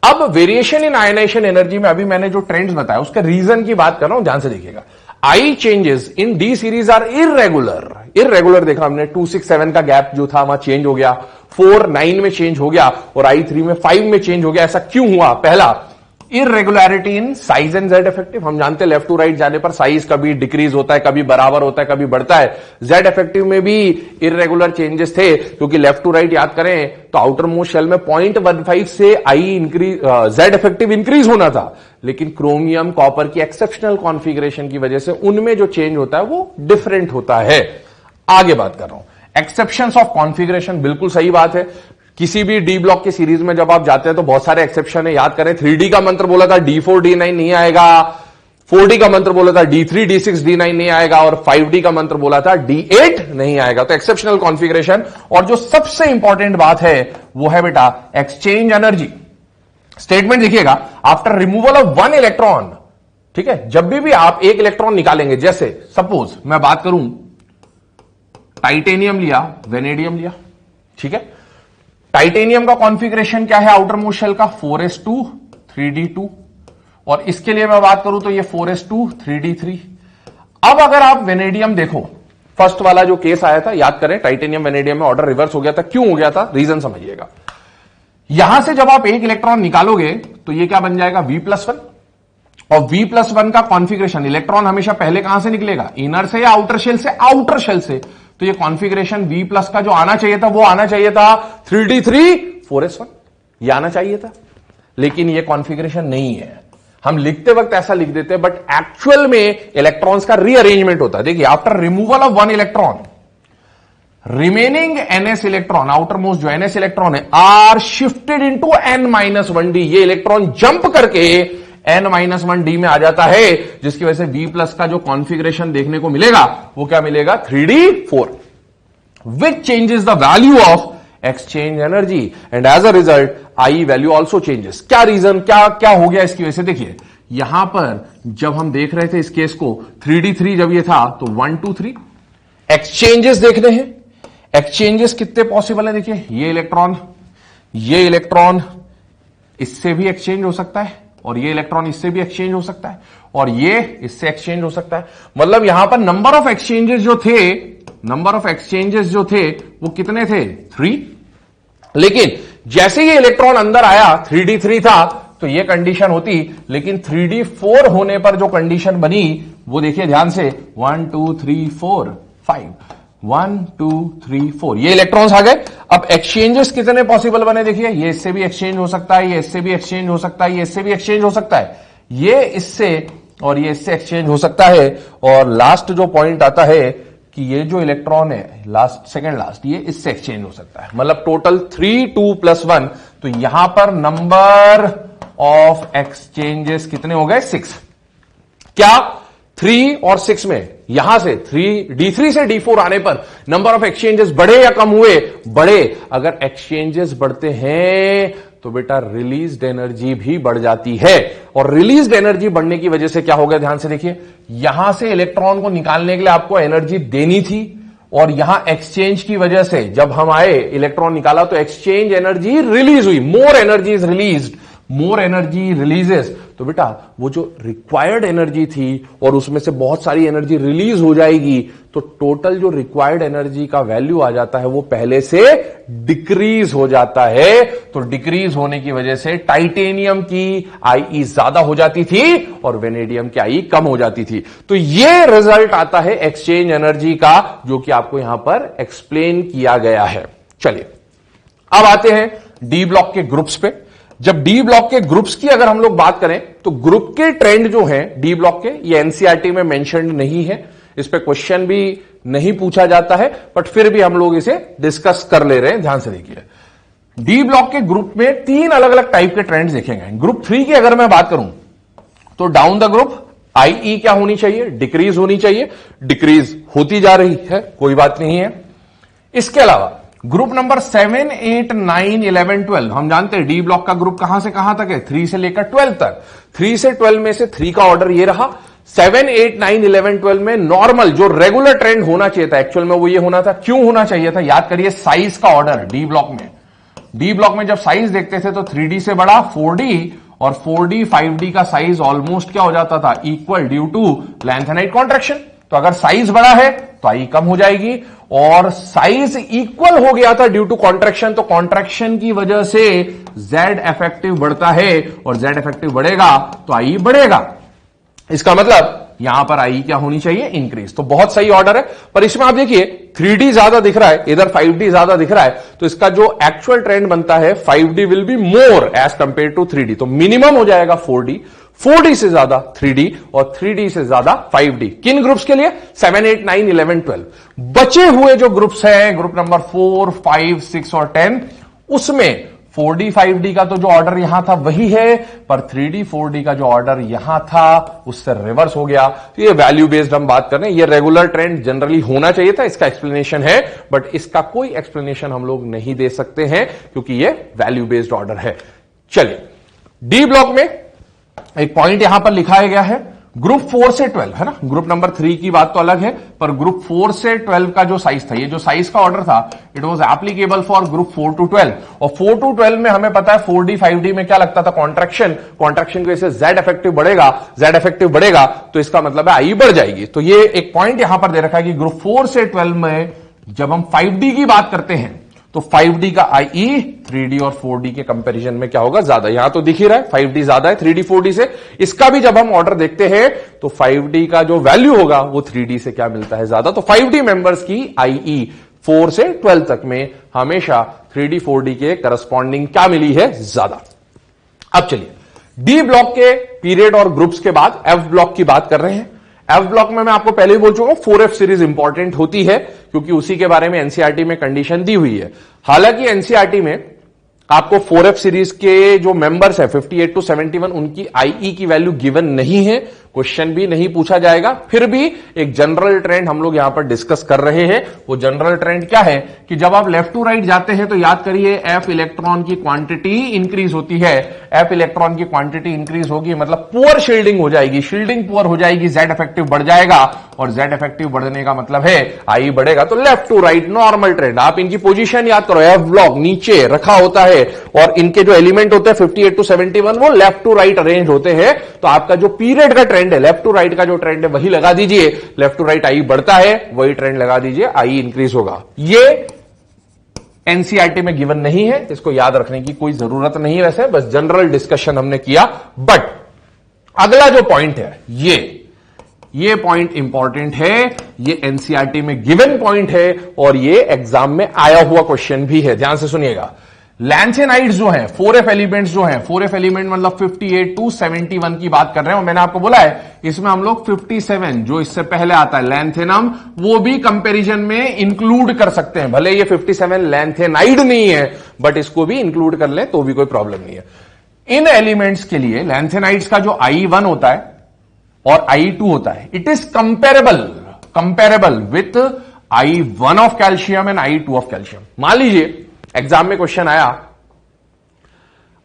अब वेरिएशन इन आयनाइजेशन एनर्जी में अभी मैंने जो ट्रेंड्स बताया उसके रीजन की बात कर रहा हूं, ध्यान से देखिएगा। I changes in D series are irregular देखा हमने, 267 का गैप जो था वहां चेंज हो गया, 4 9 में चेंज हो गया और I3 में 5 में चेंज हो गया। ऐसा क्यों हुआ? पहला, irregularity in size and Z effective. हम जानते हैं लेफ्ट टू राइट जाने पर साइज कभी डिक्रीज होता है, कभी बराबर होता है, कभी बढ़ता है। जेड इफेक्टिव में भी इररेगुलर चेंजेस थे, क्योंकि लेफ्ट टू राइट याद करें तो आउटर मोस्ट शेल में 0.15 से जेड इफेक्टिव इंक्रीज होना था, लेकिन क्रोमियम कॉपर की एक्सेप्शनल कॉन्फ़िगरेशन की वजह से उनमें जो चेंज होता है वो डिफरेंट होता है। आगे बात कर रहा हूं, एक्सेप्शंस ऑफ कॉन्फ़िगरेशन, बिल्कुल सही बात है। किसी भी डी ब्लॉक की सीरीज में जब आप जाते हैं तो बहुत सारे एक्सेप्शन है, याद करें 3D का मंत्र बोला था D4 D9 नहीं आएगा, 4D का मंत्र बोला था D3 D6 D9 नहीं आएगा, और 5D का मंत्र बोला था D8 नहीं आएगा। तो एक्सेप्शनल कॉन्फ़िगरेशन, और जो सबसे इंपॉर्टेंट बात है वो है बेटा एक्सचेंज एनर्जी। स्टेटमेंट देखिएगा, after removal of one electron, ठीक है, जब भी आप एक इलेक्ट्रॉन निकालेंगे, जैसे सपोज मैं बात करूं टाइटेनियम लिया, वेनेडियम लिया, ठीक है, टाइटेनियम का कॉन्फ़िगरेशन क्या है आउटर मोस्ट शेल का? 4s2 3d2, और इसके लिए मैं बात करूं तो ये 4s2 3d3। अब अगर आप वेनेडियम देखो, फर्स्ट वाला जो केस आया था याद करें, टाइटेनियम वेनेडियम में ऑर्डर रिवर्स हो गया था। क्यों हो गया था? रीजन समझिएगा। यहां से जब आप एक इलेक्ट्रॉन निकालोगे तो ये क्या बन जाएगा? V+1, और V+1 का कॉन्फ़िगरेशन, इलेक्ट्रॉन हमेशा पहले कहां से निकलेगा? इनर से या आउटर शेल से? आउटर शेल से। तो ये कॉन्फ़िगरेशन V+ का जो आना चाहिए था वो आना चाहिए था 3d3 4s1, ये आना चाहिए था, लेकिन ये कॉन्फ़िगरेशन नहीं है। हम लिखते वक्त ऐसा लिख देते हैं, बट एक्चुअल में इलेक्ट्रॉन्स का रीअरेंजमेंट होता है। देखिए, after removal of one electron, remaining ns electron, outer most जो ns इलेक्ट्रॉन है, आर शिफ्टेड इनटू n-1d। ये इलेक्ट्रॉन जंप करके n-1d में आ जाता है, जिसकी वजह से V+ का जो कॉन्फ़िगरेशन देखने को मिलेगा वो क्या मिलेगा? 3d4, which changes the value of exchange energy, and as a result I value also changes. क्या रीजन, क्या हो गया इसकी वजह से? देखिए, यहां पर जब हम देख रहे थे इस केस को, 3d3 जब ये था तो 1 2 3 एक्सचेंजेस देखने हैं। एक्सचेंजेस कितने पॉसिबल है? देखिए, ये इलेक्ट्रॉन इससे भी एक्सचेंज हो सकता है, और ये इलेक्ट्रॉन इससे भी एक्सचेंज हो सकता है, और ये इससे एक्सचेंज हो सकता है। मतलब यहां पर नंबर ऑफ एक्सचेंजेस जो थे वो कितने थे? 3। लेकिन जैसे ये इलेक्ट्रॉन अंदर आया, 3d3 था तो ये कंडीशन होती, लेकिन 3d4 होने पर जो कंडीशन बनी वो देखिए ध्यान से, 1 2 3 4 5, 1 2 3 4, ये इलेक्ट्रॉन्स आ गए। अब एक्सचेंजेस कितने पॉसिबल बने? देखिए, ये इससे भी एक्सचेंज हो सकता है, ये इससे भी एक्सचेंज हो सकता है, ये इससे भी एक्सचेंज हो सकता है, ये इससे और ये इससे एक्सचेंज हो सकता है। और लास्ट जो पॉइंट आता है कि ये जो इलेक्ट्रॉन है सेकंड लास्ट, ये इससे एक्सचेंज हो सकता है। मतलब टोटल 3 2 + 1, तो यहां पर नंबर ऑफ एक्सचेंजेस कितने हो गए? 6। क्या 3 और 6 में यहां से D3 से D4 आने पर नंबर ऑफ एक्सचेंजेस बढ़े या कम हुए? बढ़े। अगर एक्सचेंजेस बढ़ते हैं तो बेटा रिलीज्ड एनर्जी भी बढ़ जाती है। और रिलीज्ड एनर्जी बढ़ने की वजह से क्या हो गया, ध्यान से देखिए, यहां से इलेक्ट्रॉन को निकालने के लिए आपको एनर्जी देनी थी, और यहां एक्सचेंज की वजह से जब हम आए इलेक्ट्रॉन निकाला तो एक्सचेंज एनर्जी रिलीज हुई, more energy is released, more energy releases. तो बेटा वो जो रिक्वायर्ड एनर्जी थी और उसमें से बहुत सारी एनर्जी रिलीज हो जाएगी, तो टोटल जो रिक्वायर्ड एनर्जी का वैल्यू आ जाता है वो पहले से डिक्रीज हो जाता है। तो डिक्रीज होने की वजह से टाइटेनियम की आई ज्यादा हो जाती थी और वेनेडियम की आई कम हो जाती थी। तो ये रिजल्ट आता है एक्सचेंज एनर्जी का, जो कि आपको यहां पर एक्सप्लेन किया गया है। चलिए अब आते हैं डी ब्लॉक के ग्रुप्स पे। जब डी ब्लॉक के ग्रुप्स की अगर हम लोग बात करें तो ग्रुप के ट्रेंड जो हैं डी ब्लॉक के, ये एनसीईआरटी में मेंशन्ड नहीं है, इस पे क्वेश्चन भी नहीं पूछा जाता है, बट फिर भी हम लोग इसे डिस्कस कर ले रहे हैं। ध्यान से देखिए, डी ब्लॉक के ग्रुप में 3 अलग अलग टाइप के ट्रेंड्स देखेंगे। ग्रुप 3 की अगर मैं बात करूं तो डाउन द ग्रुप आईई क्या होनी चाहिए, डिक्रीज होनी चाहिए, डिक्रीज होती जा रही है, कोई बात नहीं है। इसके अलावा ग्रुप नंबर 7, 8, 9, 11, 12, हम जानते हैं डी ब्लॉक का ग्रुप कहां से कहां तक है, 3 से लेकर 12 तक। 3 से 12 में से 3 का ऑर्डर ये रहा। 7, 8, 9, 11, 12 में नॉर्मल जो रेगुलर ट्रेंड होना चाहिए था, एक्चुअल में वो ये होना था। क्यों होना चाहिए था, याद करिए, साइज का ऑर्डर डी ब्लॉक में। डी ब्लॉक में जब साइज देखते थे तो 3D से बड़ा 4D, और 4D 5D का साइज ऑलमोस्ट क्या हो जाता था, equal, due to length and height contraction. तो अगर साइज बड़ा है तो आई कम हो जाएगी, और साइज इक्वल हो गया था ड्यू टू कॉन्ट्रैक्शन, तो कॉन्ट्रैक्शन की वजह से जेड इफेक्टिव बढ़ता है, और जेड इफेक्टिव बढ़ेगा तो आई बढ़ेगा। इसका मतलब यहां पर आई क्या होनी चाहिए, इंक्रीज। तो बहुत सही ऑर्डर है, पर इसमें आप देखिए 3D ज्यादा दिख रहा है, इधर 5D ज्यादा दिख रहा है, तो इसका जो एक्चुअल ट्रेंड बनता है 5D will be more as compare to 3D। तो मिनिमम हो जाएगा 4D, 4D से ज्यादा 3D, और 3D से ज्यादा 5D। किन ग्रुप्स के लिए, 7, 8, 9, 11, 12। बचे हुए जो ग्रुप्स हैं, ग्रुप नंबर 4, 5, 6 और 10, उसमें 4D 5D का तो जो ऑर्डर यहां था वही है, पर 3D 4D का जो ऑर्डर यहां था उससे रिवर्स हो गया। तो ये वैल्यू बेस्ड हम बात कर रहे हैं, ये रेगुलर ट्रेंड जनरली होना चाहिए था, इसका एक्सप्लेनेशन है, बट इसका कोई एक्सप्लेनेशन हम लोग नहीं दे सकते हैं क्योंकि ये वैल्यू बेस्ड ऑर्डर है। चलिए डी ब्लॉक में एक पॉइंट यहां पर लिखा गया है, ग्रुप 4 से 12 है ना, ग्रुप नंबर 3 की बात तो अलग है, पर ग्रुप 4 से 12 का जो साइज था, ये जो साइज का ऑर्डर था, it was applicable for group 4 to 12। और 4 to 12 में हमें पता है 4D 5D में क्या लगता था, कॉन्ट्रैक्शन, कॉन्ट्रैक्शन की वजह से जेड इफेक्टिव बढ़ेगा, जेड इफेक्टिव बढ़ेगा तो इसका मतलब है आई बढ़ जाएगी। तो ये एक पॉइंट यहां पर दे रखा है कि ग्रुप 4 से 12 में जब हम 5D की बात करते हैं तो 5D का आई 3D और 4D के कंपैरिजन में क्या होगा, ज्यादा। यहां तो दिख ही रहा है 5D ज्यादा है 3D 4D से। इसका भी जब हम ऑर्डर देखते हैं तो 5D का जो वैल्यू होगा वो 3D से क्या मिलता है, ज्यादा। तो 5D मेंबर्स की आई 4 से 12 तक में हमेशा 3D 4D के करस्पॉन्डिंग क्या मिली है, ज्यादा। अब चलिए डी ब्लॉक के पीरियड और ग्रुप्स के बाद एफ ब्लॉक की बात कर रहे हैं। एफ ब्लॉक में मैं आपको पहले ही बोल चुका हूं 4F सीरीज इंपॉर्टेंट होती है, क्योंकि उसी के बारे में एनसीईआरटी में कंडीशन दी हुई है। हालांकि एनसीईआरटी में आपको 4F सीरीज के जो मेंबर्स है 58 to 71, उनकी आईई की वैल्यू गिवन नहीं है, क्वेश्चन भी नहीं पूछा जाएगा। फिर भी एक जनरल ट्रेंड हम लोग यहां पर डिस्कस कर रहे हैं। वो जनरल ट्रेंड क्या है कि जब आप लेफ्ट टू राइट जाते हैं तो याद करिए एफ इलेक्ट्रॉन की क्वांटिटी इंक्रीज होती है। एफ इलेक्ट्रॉन की क्वांटिटी इंक्रीज होगी मतलब पुअर शील्डिंग हो जाएगी, शील्डिंग पुअर हो जाएगी, जेड इफेक्टिव बढ़ जाएगा, और जेड इफेक्टिव बढ़ने का मतलब है आई बढ़ेगा। तो left to right normal trend. आप इनकी पोजीशन याद करो, एफ ब्लॉक नीचे रखा होता है और इनके जो एलिमेंट होते हैं 58 to 71 वो लेफ्ट टू राइट अरेंज होते हैं। तो आपका जो पीरियड का ट्रेंड है, लेफ्ट टू राइट का जो ट्रेंड है वही लगा दीजिए। लेफ्ट टू राइट आई बढ़ता है, वही ट्रेंड लगा दीजिए, आई इंक्रीज होगा। ये एनसीईआरटी में गिवन नहीं है, इसको याद रखने की कोई जरूरत नहीं है, वैसे बस जनरल डिस्कशन हमने किया। बट अगला जो पॉइंट है ये पॉइंट इंपॉर्टेंट है, ये एनसीईआरटी में गिवन पॉइंट है और ये एग्जाम में आया हुआ क्वेश्चन भी है। ध्यान से सुनिएगा, लैंथेनाइड्स जो हैं, 4F एलिमेंट्स जो हैं, 4F एलिमेंट मतलब 58 to 71 की बात कर रहे हैं। और मैंने आपको बोला है इसमें हम लोग 57 जो इससे पहले आता है लैंथेनम, वो भी कंपैरिजन में इंक्लूड कर सकते हैं। भले ये 57 लैंथेनाइड नहीं है, बट इसको भी इंक्लूड कर ले तो भी कोई प्रॉब्लम नहीं है। इन एलिमेंट्स के लिए लैंथेनाइड्स का जो I1 होता है और I2 होता है, it is comparable with I1 of calcium and I2 of calcium. मान लीजिए एग्जाम में क्वेश्चन आया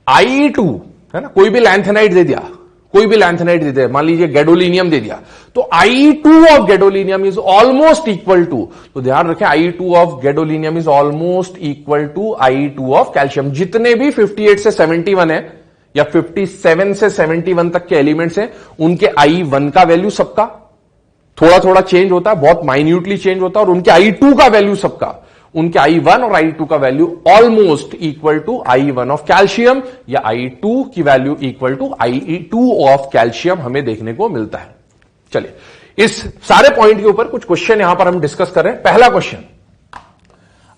Ie2 है ना, कोई भी लैंथेनाइड दे दिया, कोई भी लैंथेनाइड दे दिया, मान लीजिए गैडोलिनियम दे दिया, तो Ie2 of gadolinium is almost equal to, तो ध्यान रखें Ie2 of gadolinium is almost equal to Ie2 of calcium. जितने भी 58 से 71 है या 57 से 71 तक के एलिमेंट्स हैं, उनके I1 का वैल्यू सबका थोड़ा थोड़ा चेंज होता है, बहुत माइन्यूटली चेंज होता है, और उनके I2 का वैल्यू सबका, उनके I1 और I2 का value almost equal to I1 of calcium, या I2 की value equal to Ie2 of calcium हमें देखने को मिलता है। चलिए, इस सारे पॉइंट के ऊपर कुछ क्वेश्चन यहां पर हम डिस्कस कर रहे हैं। पहला question,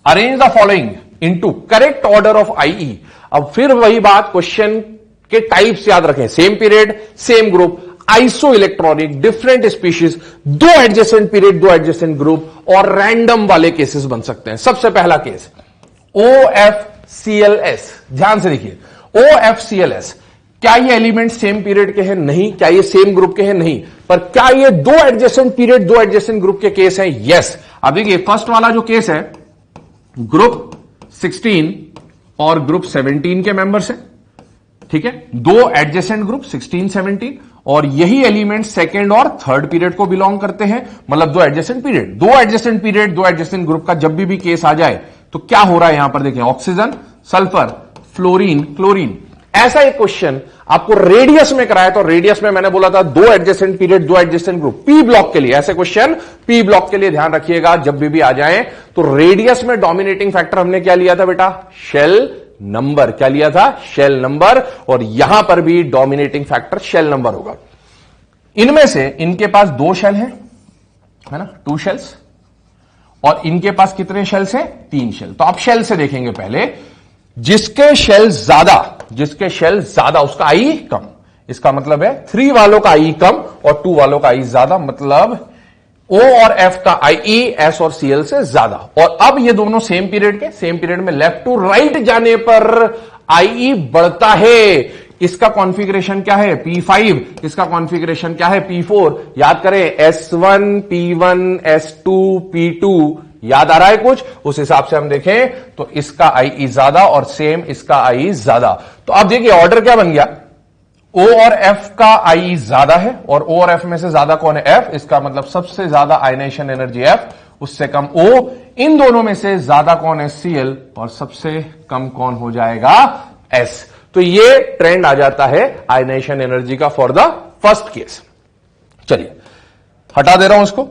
arrange the following into correct order of Ie। अब फिर वही बात, क्वेश्चन के टाइप्स याद रखें, same period, same group, iso electronic, different species, दो एडजेसेंट पीरियड, दो एडजेसेंट ग्रुप, और रैंडम वाले केसेस बन सकते हैं। सबसे पहला केस OFClS, ध्यान से देखिए, OFClS, क्या ये एलिमेंट सेम पीरियड के हैं? नहीं। क्या ये सेम ग्रुप के हैं? नहीं। पर क्या ये दो एडजेसेंट पीरियड, दो एडजेसेंट ग्रुप के केस हैं? यस। अब देखिए, फर्स्ट वाला जो केस है, ग्रुप 16 और ग्रुप 17 के मेंबर्स हैं, ठीक है, दो एडजेसेंट ग्रुप 16, 17, और यही एलिमेंट सेकेंड और थर्ड पीरियड को बिलोंग करते हैं, मतलब दो एडजेसेंट पीरियड, दो एडजेसेंट पीरियड, दो एडजेसेंट ग्रुप का जब भी केस आ जाए तो क्या हो रहा है यहां पर देखें, ऑक्सीजन, सल्फर, फ्लोरीन, क्लोरीन। ऐसा एक क्वेश्चन आपको रेडियस में कराया, तो रेडियस में मैंने बोला था दो एडजेसेंट पीरियड, दो एडजेसेंट ग्रुप, पी ब्लॉक के लिए ऐसे क्वेश्चन, पी ब्लॉक के लिए ध्यान रखिएगा जब भी आ जाए। तो रेडियस में डोमिनेटिंग फैक्टर हमने क्या लिया था बेटा? Shell number. क्या लिया था? Shell number. और यहां पर भी डोमिनेटिंग फैक्टर शेल नंबर होगा। इनमें से इनके पास दो शेल है ना, 2 शेल्स, और इनके पास कितने शेल्स हैं? 3 शेल। तो आप शेल से देखेंगे पहले, जिसके शेल ज्यादा उसका आई कम, इसका मतलब है 3 वालों का आई कम और 2 वालों का आई ज्यादा, मतलब O और F का IE S और Cl से ज्यादा। और अब ये दोनों सेम पीरियड के, सेम पीरियड में लेफ्ट टू राइट जाने पर IE बढ़ता है। इसका कॉन्फ़िगरेशन क्या है? P5। इसका कॉन्फ़िगरेशन क्या है? P4। याद करें, S1 P1 S2 P2, याद आ रहा है कुछ? उस हिसाब से हम देखें तो इसका IE ज्यादा और सेम इसका IE ज्यादा। तो अब देखिए ऑर्डर क्या बन गया, O और F का I ज्यादा है, और O और F में से ज्यादा कौन है? F। इसका मतलब सबसे ज्यादा आयनाइजेशन एनर्जी F, उससे कम O। इन दोनों में से ज्यादा कौन है? Cl, और सबसे कम कौन हो जाएगा? S। तो ये ट्रेंड आ जाता है आयनाइजेशन एनर्जी का फॉर द फर्स्ट केस। चलिए हटा दे रहा हूं इसको।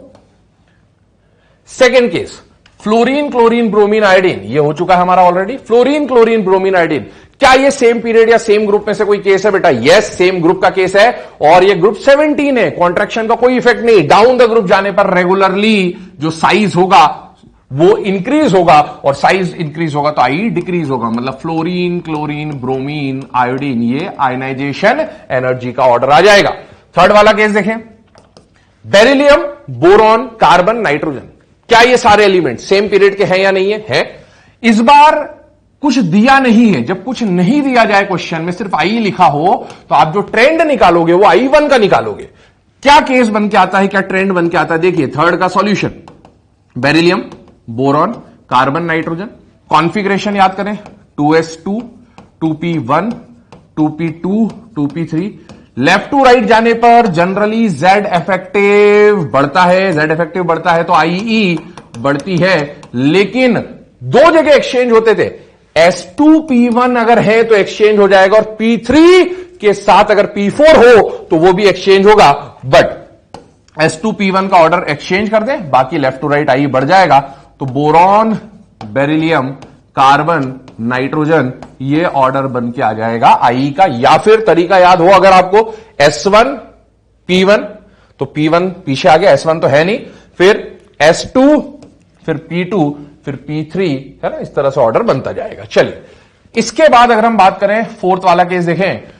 Second case, fluorine, chlorine, bromine, iodine, ये हो चुका है हमारा already. Fluorine, chlorine, bromine, iodine, क्या ये सेम पीरियड या सेम ग्रुप में से कोई केस है बेटा? यस, सेम ग्रुप का केस है, और ये ग्रुप 17 है। कॉन्ट्रैक्शन का कोई इफेक्ट नहीं। डाउन द ग्रुप जाने पर रेगुलरली जो साइज होगा वो इंक्रीज होगा, और साइज इंक्रीज होगा तो आई डिक्रीज होगा, मतलब फ्लोरीन, क्लोरीन, ब्रोमीन, आयोडीन, ये आयनाइजेशन एनर्जी का ऑर्डर आ जाएगा। थर्ड वाला केस देखें, बेरिलियम, बोरॉन, कार्बन, नाइट्रोजन, क्या ये सारे एलिमेंट सेम पीरियड के हैं या नहीं है? है। इस बार कुछ दिया नहीं है। जब कुछ नहीं दिया जाए क्वेश्चन में, सिर्फ आई लिखा हो, तो आप जो ट्रेंड निकालोगे वो I1 का निकालोगे। क्या केस बन के आता है, क्या ट्रेंड बन के आता है? देखिए थर्ड का solution, beryllium, boron, carbon, nitrogen, configuration याद करें, 2s2, 2p1, 2p2, 2p3। Left to right जाने पर जनरली Z इफेक्टिव बढ़ता है, Z इफेक्टिव बढ़ता है तो IE बढ़ती है, लेकिन दो जगह एक्सचेंज होते थे। S2P1 अगर है तो एक्सचेंज हो जाएगा, और P3 के साथ अगर P4 हो तो वो भी एक्सचेंज होगा, बट S2P1 का ऑर्डर एक्सचेंज कर दें, बाकी लेफ्ट टू राइट आई बढ़ जाएगा। तो बोरॉन, बेरिलियम, कार्बन, नाइट्रोजन, ये ऑर्डर बन के आ जाएगा आई का। या फिर तरीका याद हो अगर आपको, S1 P1, तो P1 पीछे आ गया, S1 तो है नहीं, फिर S2, फिर P2, फिर P3, है ना, इस तरह से ऑर्डर बनता जाएगा। चलिए इसके बाद अगर हम बात करें फोर्थ वाला केस देखें,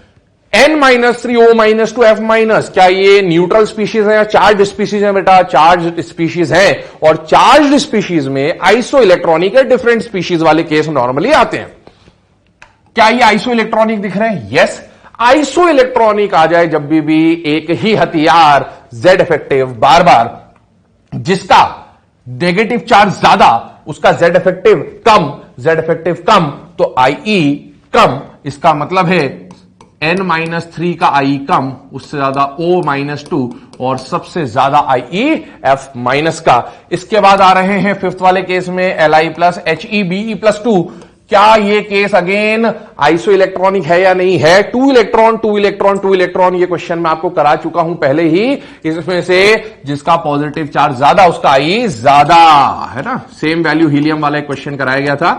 N-3 O-2 F-, क्या ये न्यूट्रल स्पीशीज है या चार्ज स्पीशीज है बेटा? चार्ज स्पीशीज है, और चार्ज स्पीशीज में आइसो इलेक्ट्रॉनिक या डिफरेंट स्पीशीज वाले केस नॉर्मली आते हैं। क्या ये आइसो इलेक्ट्रॉनिक दिख रहे हैं? यस। आइसो इलेक्ट्रॉनिक आ जाए जब भी एक ही हथियार Z इफेक्टिव बार बार, जिसका नेगेटिव चार्ज ज्यादा उसका Z इफेक्टिव कम, Z इफेक्टिव कम, तो IE कम, इसका मतलब है n-3 का आई कम, उससे ज्यादा O-2 और सबसे ज्यादा IE F- का। इसके बाद आ रहे हैं फिफ्थ वाले केस में Li प्लस HeBe+2। क्या ये केस अगेन आइसो इलेक्ट्रॉनिक है या नहीं है? 2 इलेक्ट्रॉन 2 इलेक्ट्रॉन 2 इलेक्ट्रॉन, ये क्वेश्चन मैं आपको करा चुका हूं पहले ही। इसमें से जिसका पॉजिटिव चार्ज ज्यादा उसका आई ज्यादा, है ना। सेम वैल्यू हीलियम वाला एक क्वेश्चन कराया गया था,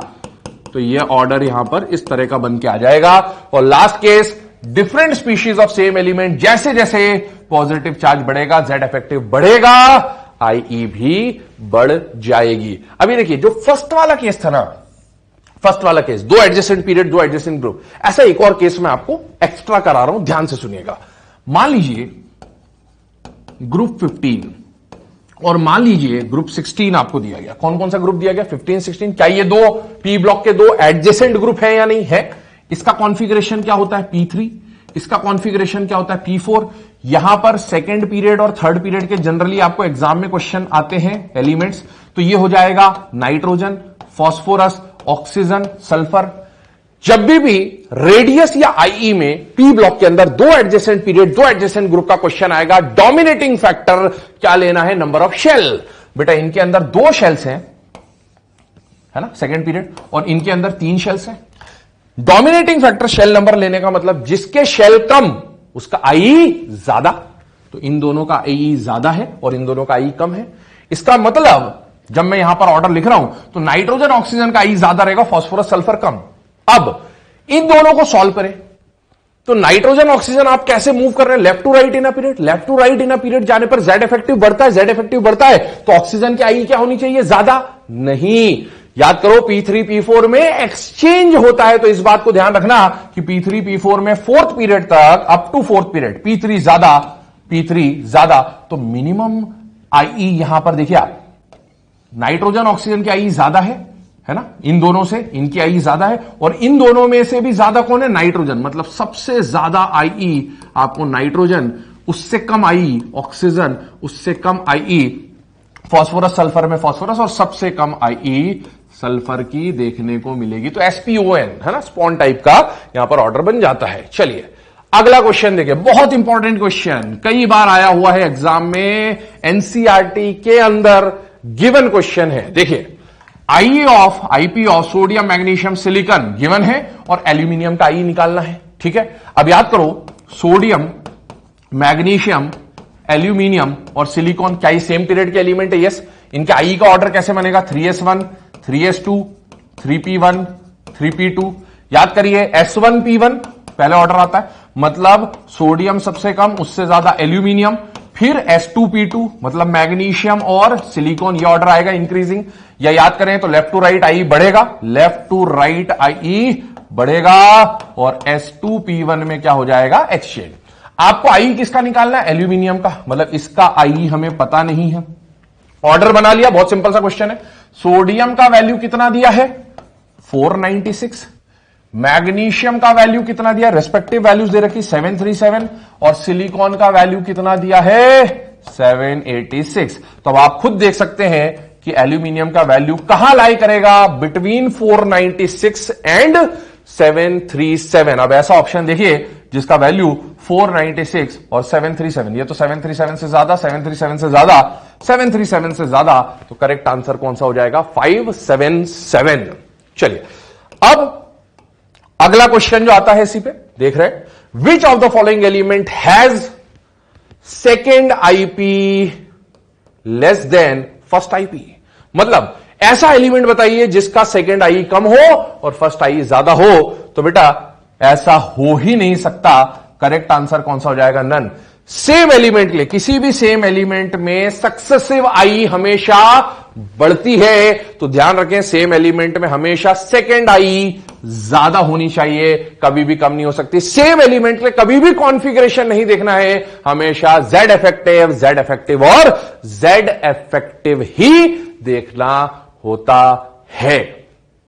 तो ये ऑर्डर यहां पर इस तरह का बन के आ जाएगा। और last case, different species of same element, जैसे जैसे पॉजिटिव चार्ज बढ़ेगा जेड इफेक्टिव बढ़ेगा, आईई भी बढ़ जाएगी। अभी देखिए जो फर्स्ट वाला केस था ना, फर्स्ट वाला case, 2 adjacent period 2 adjacent group, ऐसा एक और केस मैं आपको एक्स्ट्रा करा रहा हूं, ध्यान से सुनिएगा। मान लीजिए ग्रुप 15 और मान लीजिए ग्रुप 16 आपको दिया गया। कौन कौन सा ग्रुप दिया गया? 15 16। क्या ये दो पी ब्लॉक के 2 एडजेसेंट ग्रुप है या नहीं है? इसका कॉन्फ़िगरेशन क्या होता है? P3। इसका कॉन्फ़िगरेशन क्या होता है? P4। यहां पर सेकेंड पीरियड और थर्ड पीरियड के जनरली आपको एग्जाम में क्वेश्चन आते हैं एलिमेंट्स, तो ये हो जाएगा नाइट्रोजन, फास्फोरस, ऑक्सीजन, सल्फर। जब भी रेडियस या आईई में पी ब्लॉक के अंदर 2 एडजेसेंट पीरियड 2 एडजेसेंट ग्रुप का क्वेश्चन आएगा, डोमिनेटिंग फैक्टर क्या लेना है? Number of shell. बेटा इनके अंदर 2 शेल्स हैं, है ना, सेकेंड पीरियड, और इनके अंदर 3 शेल्स हैं। डोमिनेटिंग फैक्टर शेल नंबर लेने का मतलब जिसके शेल कम उसका आई ज्यादा, तो इन दोनों का आई ज्यादा है और इन दोनों का आई कम है। इसका मतलब जब मैं यहां पर ऑर्डर लिख रहा हूं तो नाइट्रोजन ऑक्सीजन का आई ज्यादा रहेगा, फास्फोरस सल्फर कम। अब इन दोनों को सॉल्व करें तो नाइट्रोजन ऑक्सीजन आप कैसे मूव कर रहे हैं? Left to right in a period. Left to right in a period जाने पर जेड इफेक्टिव बढ़ता है, जेड इफेक्टिव बढ़ता है तो ऑक्सीजन की आई क्या होनी चाहिए? ज्यादा नहीं। याद करो P3 P4 में एक्सचेंज होता है, तो इस बात को ध्यान रखना कि P3 P4 में फोर्थ पीरियड तक up to fourth period P3 ज्यादा, तो मिनिमम आईई यहां पर देखिए आप, नाइट्रोजन ऑक्सीजन की आई ज्यादा है ना, इन दोनों से इनकी आई ज्यादा है, और इन दोनों में से भी ज्यादा कौन है? नाइट्रोजन। मतलब सबसे ज्यादा आईई आपको नाइट्रोजन, उससे कम आई ऑक्सीजन, उससे कम आईई फास्फोरस, सल्फर में फास्फोरस, और सबसे कम आईई सल्फर की देखने को मिलेगी। तो SPON है ना, स्पॉन टाइप का यहां पर ऑर्डर बन जाता है। चलिए अगला क्वेश्चन देखिए, बहुत इंपॉर्टेंट क्वेश्चन, कई बार आया हुआ है एग्जाम में, एनसीईआरटी के अंदर गिवन क्वेश्चन है। देखिए IP of sodium magnesium silicon given है और एल्यूमिनियम का आई निकालना है। ठीक है, अब याद करो सोडियम, मैग्नीशियम, एल्यूमिनियम और सिलिकॉन क्या ये सेम पीरियड के एलिमेंट है? यस। इनके आई का ऑर्डर कैसे बनेगा? 3s1, 3s2, 3p1, 3p2। याद करिए S1p1 पहले ऑर्डर आता है, मतलब सोडियम सबसे कम, उससे ज्यादा एल्यूमिनियम, फिर S2p2 मतलब मैग्नीशियम और सिलिकॉन, ये ऑर्डर आएगा इंक्रीजिंग। या याद करें तो लेफ्ट टू राइट आई बढ़ेगा, लेफ्ट टू राइट आई बढ़ेगा, और S2p1 में क्या हो जाएगा? एक्सचेंज। आपको आई किसका निकालना है? एल्यूमिनियम का, मतलब इसका आई हमें पता नहीं है। ऑर्डर बना लिया, बहुत सिंपल सा क्वेश्चन है। सोडियम का वैल्यू कितना दिया है? 496। मैग्नीशियम का वैल्यू कितना दिया? रेस्पेक्टिव वैल्यूज दे रखी 737, और सिलिकॉन का वैल्यू कितना दिया है? 786। तो अब आप खुद देख सकते हैं कि एल्यूमिनियम का वैल्यू कहां लाई करेगा? Between 496 and 737। अब ऐसा ऑप्शन देखिए जिसका वैल्यू 496 और 737, ये तो 737 से ज्यादा, 737 से ज्यादा, 737 से ज्यादा, तो करेक्ट आंसर कौन सा हो जाएगा? 577। चलिए अब अगला क्वेश्चन जो आता है इसी पे देख रहे हैं, विच of the following element has second IP less than first IP? मतलब ऐसा एलिमेंट बताइए जिसका सेकेंड आई कम हो और फर्स्ट आई ज्यादा हो। तो बेटा ऐसा हो ही नहीं सकता, करेक्ट आंसर कौन सा हो जाएगा? नन। सेम एलिमेंट के लिए, किसी भी सेम एलिमेंट में सक्सेसिव आई हमेशा बढ़ती है, तो ध्यान रखें सेम एलिमेंट में हमेशा सेकेंड आई ज्यादा होनी चाहिए, कभी भी कम नहीं हो सकती। सेम एलिमेंट के लिए कभी भी कॉन्फ़िगरेशन नहीं देखना है, हमेशा जेड इफेक्टिव और जेड इफेक्टिव ही देखना होता है।